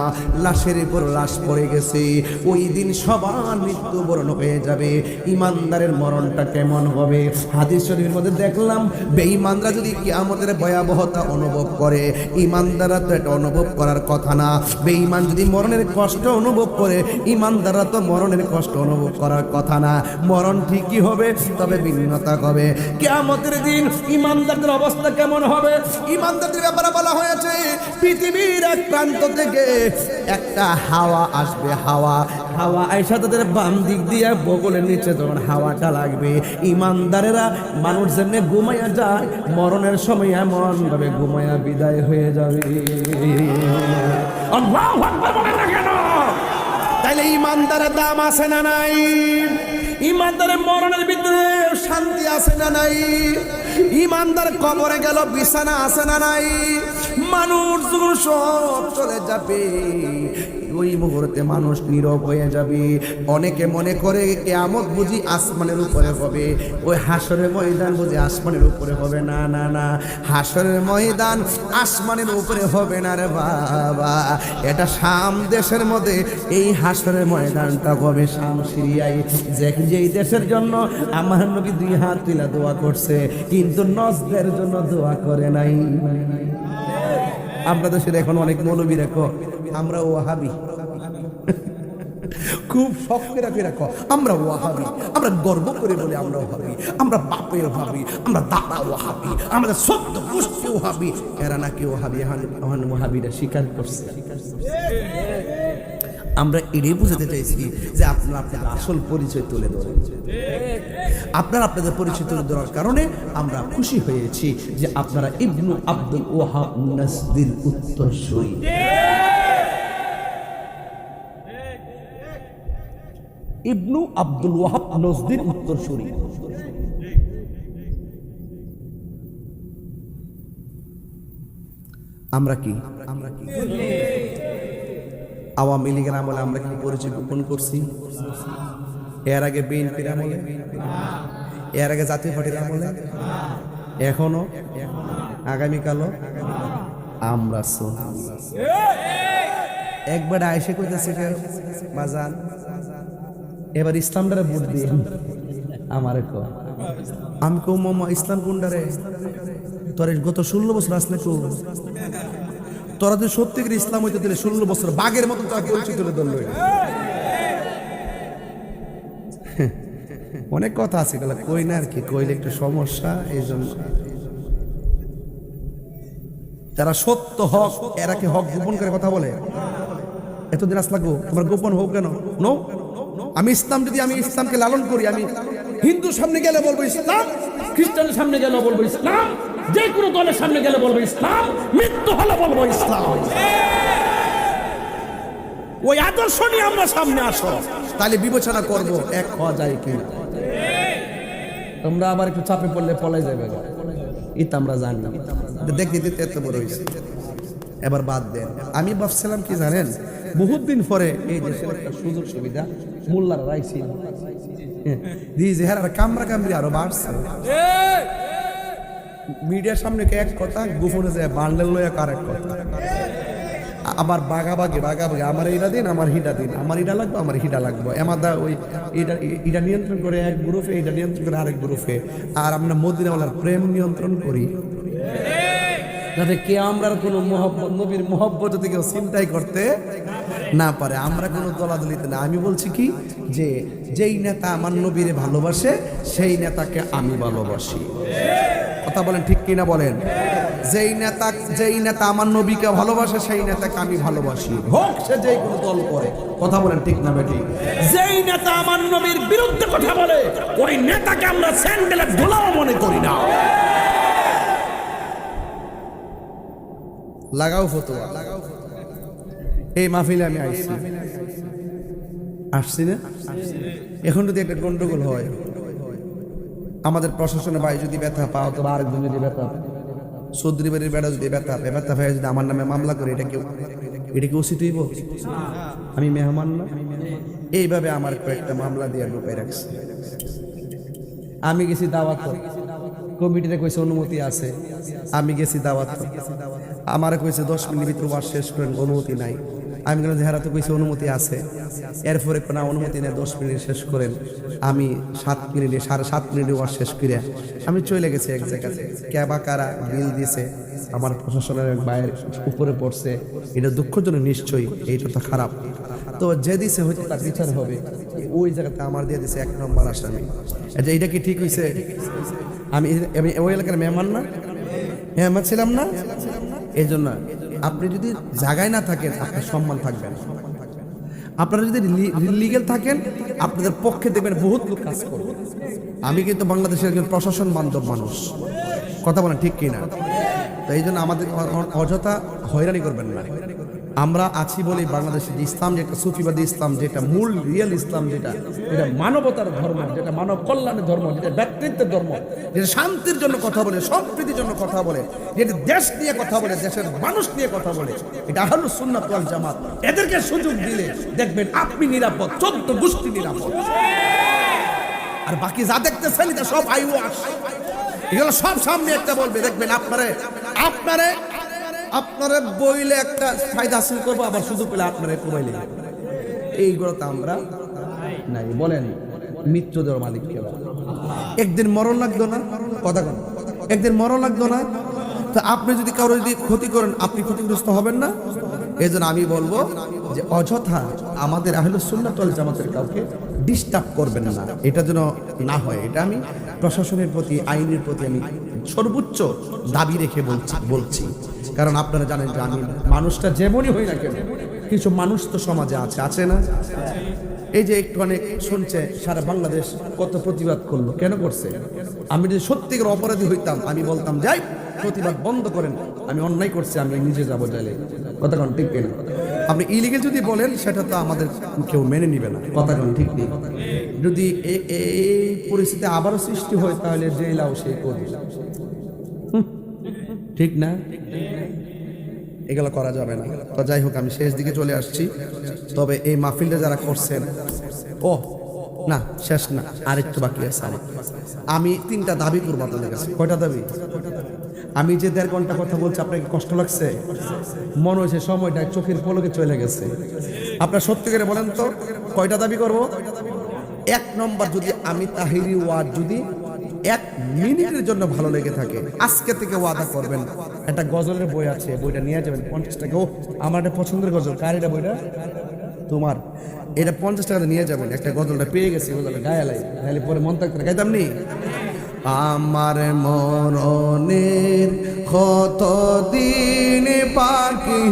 লাশের উপর লাশ পড়ে গেছে। ওই দিন সবার মৃত্যুবরণ হয়ে যাবে। ইমানদারের মরণটা কেমন হবে? হাদিস শরীফের মধ্যে দেখলাম, বেঈমানরা যদি কিয়ামতের ভয়াবহতা অনুভব করে, ইমানদাররা তো এটা অনুভব করার কথা না। বেঈমান যদি মরণের কষ্ট অনুভব করে, ইমানদাররা তো মরণের কষ্ট অনুভব করার কথা না। মরণ ঠিকই হবে, তবে ভিন্নতা হবে। কিয়ামতের দিন ইমানদারদের অবস্থা কেমন হবে? ইমানদারদের ব্যাপারে বলা হয়েছে, পৃথিবীর এক প্রান্ত থেকে একটা হাওয়া আসবে। হাওয়া আয়সা তাদের বাম দিক দিয়ে বগলের নিচে যখন হাওয়াটা লাগবে, ইমানদারেরা মানুষ যেমনি ঘুমাইয়া যায়, মরণের সময় এমন ভাবে ঘুমাইয়া বিদায় হয়ে যাবে। আল্লাহু আকবার বলেন না কেন? তাইলে ইমানদারের দাম আছে না নাই? ইমানদারের মরণের ভিতরে শান্তি আছে না নাই? ইমানদার কবরে গেল বিছানা আছে না নাই? মানুষ যখন সব চলে যাবে, ওই মুহূর্তে মানুষ নীরব হয়ে যাবে। অনেকে মনে করে কিয়ামত বুঝি আসমানের উপরে হবে, ওই হাসরের ময়দান বুঝি আসমানের উপরে হবে। না না না, হাসরের ময়দান আসমানের উপরে হবে না রে বাবা, এটা শাম দেশের মধ্যে এই হাসরের ময়দানটা হবে, শাম সিরিয়ায়। যেই দেশের জন্য আমার নবী 2 হাত তুলে দোয়া করছে, কিন্তু নজদের জন্য দোয়া করে নাই। আমরা দেশের এখন অনেক মৌলবী রেখো আমরা ওয়াহাবি, খুব শখ করে রাখো আমরা ওয়াহাবি, আমরা গর্ব করে বলি আমরা ওয়াহাবি, আমরা বাপের ওয়াহাবি, আমরা দাদা ওয়াহাবি, আমাদের সত্য গোষ্ঠী ওয়াহাবি। এরা নাকি ওয়াহাবি, এখন ওয়াহাবিরা স্বীকার করছে। আমরা এটাই বুঝাতে চাইছি যে আপনারা আপনাদের আসল পরিচয় তুলে ধরেন। আপনারা আপনাদের পরিচয় তুলে ধরার কারণে আমরা খুশি হয়েছি যে আপনারা ইবনু আব্দুল ওয়াহাব নাসদির উত্তরসূরি। ইবনু আব্দুল ওয়াহাব নাসদির উত্তরসূরি। আমরা কি আওয়ামী লীগের আমলে আমরা কি পরিচয় গোপন করছি? এর আগে বিএনপির আমলে, এর আগে জাতীয় পার্টির আমলে, এখনো, আগামীকালও আমরা একবার আয়সে কইতেছে বাজান এবার ইসলামটারে ভোট দিয়ে আমারে কো, আমি কো মামা ইসলাম কোনটারে? তোর গত 16 বছর আসলে কো, তোরা যদি সত্যিকার ইসলাম হইতে দিলে 16 বছর বাঘের মতো তার পরিচয় তুলে ধরল। অনেক কথা আছে, কই না আর কি, কইলে একটু সমস্যা। এই জন্য যারা সত্য হক, এরা কি হক গোপন করে কথা বলে? এতদিন আস লাগবো তোমার গোপন হোক কেন? নো, আমি ইসলাম, যদি আমি ইসলামকে লালন করি, আমি হিন্দুর সামনে গেলে বলবো ইসলাম, খ্রিস্টানের সামনে গেলে বলবো ইসলাম, যে কোনো দলের সামনে গেলে বলবো ইসলাম, মৃত্যু হলে বলবো ইসলাম। ওই আদর্শ নিয়ে আমরা সামনে আসো, তাহলে বিবেচনা করবো এক হওয়া যায় কিনা। তোমরা আবার একটু চাপে পড়লে পলাই যাবে, এটা আমরা জানি না। দেখতে দেখতে এত বড় হয়েছে, এবার বাদ দেন। আমি ভাবছিলাম কি জানেন, বহুত দিন পরে এই দেশের একটা সুযোগ সুবিধা মোল্লারা রাইছিল, কামরা কামড়ি আরো বাড়ছে। মিডিয়ার সামনে এক কথা, গোপনে যায় বান্ডেল লয়া কারেক কথা, আবার বাগাবাগি আমার এইটা দিন, আমার হিটা দিন, আমার ইটা লাগবে, আমার হিটা লাগবে। আমাদের ওই এটা নিয়ন্ত্রণ করে এক গ্রুপে, এটা নিয়ন্ত্রণ করে আরেক গ্রুপে। আর আমরা মদিনাওয়ালার প্রেম নিয়ন্ত্রণ করি, যাতে কে আমরা কোনো মহব্বত, নবীর মহব্বত যদি কেউ চিন্তাই করতে না পারে। আমরা কোনো দলাদলিতে না। আমি বলছি কি, যে যেই নেতা আমার নবীরে ভালোবাসে সেই নেতাকে আমি ভালোবাসি। কথা বলেন ঠিক কিনা বলেন? যেই নেতা আমার নবীকে ভালোবাসে সেই নেতাকে আমি ভালোবাসি, হোক সে যেই কোনো দল করে। কথা বলেন ঠিক না বেটি? যেই নেতা আমার নবীর বিরুদ্ধে কথা বলে ওই নেতাকে আমরা স্যান্ডেলের ধুলাও মনে করি না। লাগাও ফতোয়া। এই মাহফিলে আমি আসছি না? এখন যদি একটা গন্ডগোল হয়, আমাদের প্রশাসনের ভাই যদি ব্যথা পাও তো আরেকজন যদি ব্যথা, চৌধুরী বাড়ির বেড়া যদি ব্যথা পায় যদি আমার নামে মামলা করে, এটা কি উচিত হইব? আমি মেহমান না? এইভাবে আমার কয়েকটা মামলা দিয়ে ঢুকাই রাখছে। আমি গেছি দাওয়াত, কমিটিতে কইছে অনুমতি আছে, আমি গেছি দাওয়াত, আমার কইছে 10 মিনিট ভিতরে ওয়াজ শেষ করেন, অনুমতি নাই। আমি বললাম যে হারা তো কইছে অনুমতি আছে, এরপরে না অনুমতি নেই, 10 মিনিট শেষ করেন। আমি 7 মিনিটে 7.5 মিনিটে ওয়াজ শেষ করে আমি চলে গেছি এক জায়গাতে। ক্যাবা কারা বিল দিয়েছে, আমার প্রশাসনের বাইরের উপরে পড়ছে, এটা দুঃখজনক নিশ্চয়ই, এইটা তো খারাপ। তো যে দিছে হয়তো তার বিচার হবে, ওই জায়গাতে আমার দিয়ে দিছে 1 নম্বর আসামি। আচ্ছা এইটা কি ঠিক হয়েছে? আমি ওই এলাকার মেহমান না? মেহমান ছিলাম না? এই জন্য আপনি যদি জায়গায় না থাকেন আপনার সম্মান থাকবে না। আপনারা যদি লিগ্যাল থাকেন আপনাদের পক্ষে দেখবেন বহুত লোক কাজ করবে। আমি কিন্তু বাংলাদেশের একজন প্রশাসন বান্ধব মানুষ, কথা বলেন ঠিক কিনা? তো এই জন্য আমাদের অযথা হয়রানি করবেন না। আমরা আছি বলে বাংলাদেশের ইসলাম, যেটা সুফিবাদী ইসলাম, যেটা মূল রিয়েল ইসলাম, যেটা মানবতার ধর্ম, যেটা মানব কল্যাণের ধর্ম, যেটা ব্যক্তিত্বের ধর্ম, যেটা শান্তির জন্য কথা বলে, সম্প্রীতির জন্য কথা বলে, যেটা দেশ নিয়ে কথা বলে, দেশের মানুষ নিয়ে কথা বলে, এটা আহলুস সুন্নাত ওয়াল জামাত। এদেরকে সুযোগ দিলে দেখবেন আপনি নিরাপদ, 14 গোষ্ঠী নিরাপদ। আর বাকি যা দেখতেছেন এটা সব আইওয়াস, এগুলো সব সামনে একটা বলবে, দেখবেন আপনারে বইলে একটা ফায়দা হাসিল করবো, আবার সুযোগ পেলে আপনারে কমাইলে। এইগুলো তো আমরা নাই। বলেন মৃত্যু দেওয়ার মালিক কে? একদিন মরণ লাগতো না? কথা কন, একদিন মরণ লাগতো না? তো আপনি যদি কারো যদি ক্ষতি করেন আপনি ক্ষতিগ্রস্ত হবেন না? এই জন্য আমি বলবো যে অযথা আমাদের আহলুস সুন্নাত ওয়াল জামাতের কাউকে ডিস্টার্ব করবেন না, এটা যেন না হয়। এটা আমি প্রশাসনের প্রতি, আইনের প্রতি আমি সর্বোচ্চ দাবি রেখে বলছি। কারণ আপনারা জানেন যে আমি মানুষটা যেমনই হই না কেন, কিছু মানুষ তো সমাজে আছে না? এই যে একটু অনেক শুনছে সারা বাংলাদেশ কত প্রতিবাদ করলো, কেন করছে? আমি যদি সত্যিকার অপরাধী হইতাম আমি বলতাম যাই প্রতিবাদ বন্ধ করেন, আমি অন্যায় করছি, আমি নিজে যাবো জেলে। কথা কন ঠিক কিনা? আপনি ইলিগেল যদি বলেন সেটা তো আমাদের কেউ মেনে নিবে না। কথা কন ঠিক নেই? যদি এই পরিস্থিতি আবারও সৃষ্টি হয় তাহলে জেলাও সে করবে, ঠিক না? এগুলো করা যাবে না। তো যাই হোক, আমি শেষ দিকে চলে আসছি। তবে এই মাহফিলটা যারা করছেন, ও না শেষ না, আরেকটু বাকি আছে। আমি 3টা দাবি করবো আপনাদের কাছে। কয়টা দাবি? আমি যে 1.5 ঘন্টা কথা বলছি আপনাকে কষ্ট লাগছে? মনে হয়েছে সময়টা চোখের পলকে চলে গেছে। আপনার সত্যি করে বলেন তো কয়টা দাবি করব? 1 নম্বর, যদি আমি তাহিরি ওয়াজ যদি 1 মিনিটের জন্য ভালো লেগে থাকে, আজকে থেকে ওয়াদা করবেন একটা গজলের বই আছে, বইটা নিয়ে যাবেন 50 টাকা। ও আমার একটা পছন্দের গজল, কার এটা বইটা? তোমার। এটা 50 টাকা নিয়ে যাবেন। একটা গজলটা পেয়ে গেছি, গজলটা গায়ে লাই, তাহলে পরে মন থাকতে গাইতাম নি। আমার মরণের কত দিন বাকি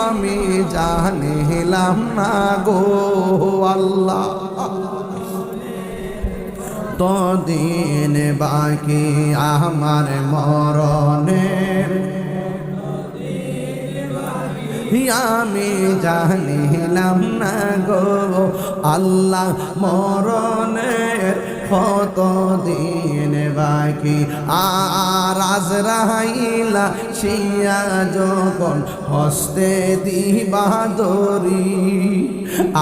আমি জানিলাম না গো আল্লাহ, তদিন বাকি আমার মরণের আমি জানিলাম না গো আল্লাহ, মরণের কত দিন বাকি। আর আজরাইলা শিয়া যখন হস্তে দিবা দরি,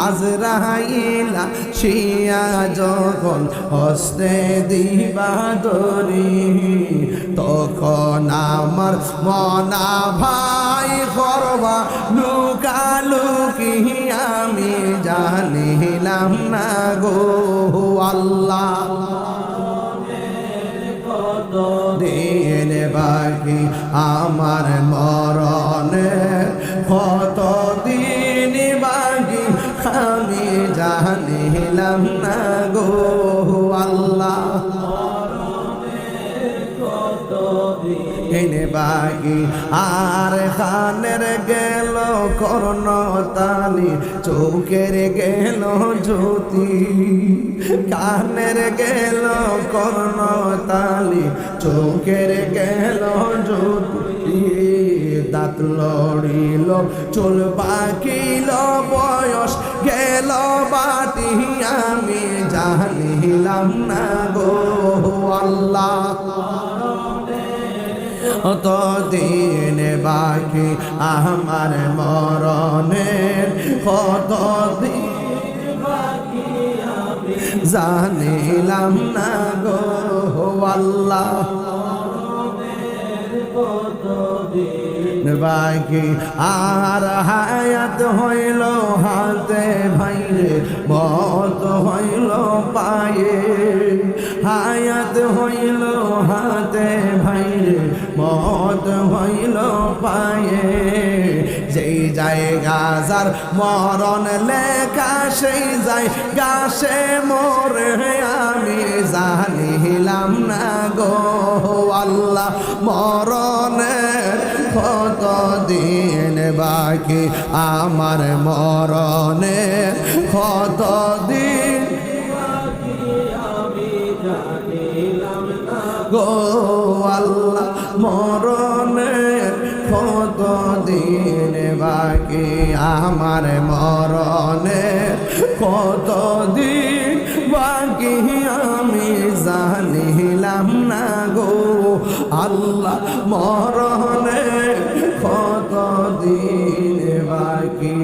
আজরাইলা শিয়া যখন হস্তে দিবা দরি, তখন আমার মনা ভাই করবা লুকালুকি আমি জানিলাম না গো আল্লাহ, দিন বাকি আমার মরণে কত দিন বাকি আমি জানিলাম না গো আল্লাহ, এনে বাকি আর কানের গেল কর্ণ তালি চোখের গেল জ্যোতি কানের গেল কর্ণ তালি চোখের গেল জ্যোতি দাঁত লড়িল চুল পাকিল বয়স গেল বাটি আমি জানিলাম না গো আল্লাহ কতদিন বাকি আমার মরণের কতদিন বাকি আমি জানিলাম না গো আল্লাহ বাকি আর হায়াত হইল হাতে ভাইরে মত হইল পায়ে হায়াত হইল হাতে ভাইরে মত হইল পায়ে যেই জায়গা যার মরণ লেখা সেই জায়গা সে মোরে আমি জানিলাম না গো আল্লাহ মরণের কতদিন বাকি আমার মরণের কতদিন গো আল্লাহ মরণের কতদিন বাকি আমার মরণের কতদিন বাকি আমি জানিলাম না গো আল্লাহ মরণের কতদিন বাকি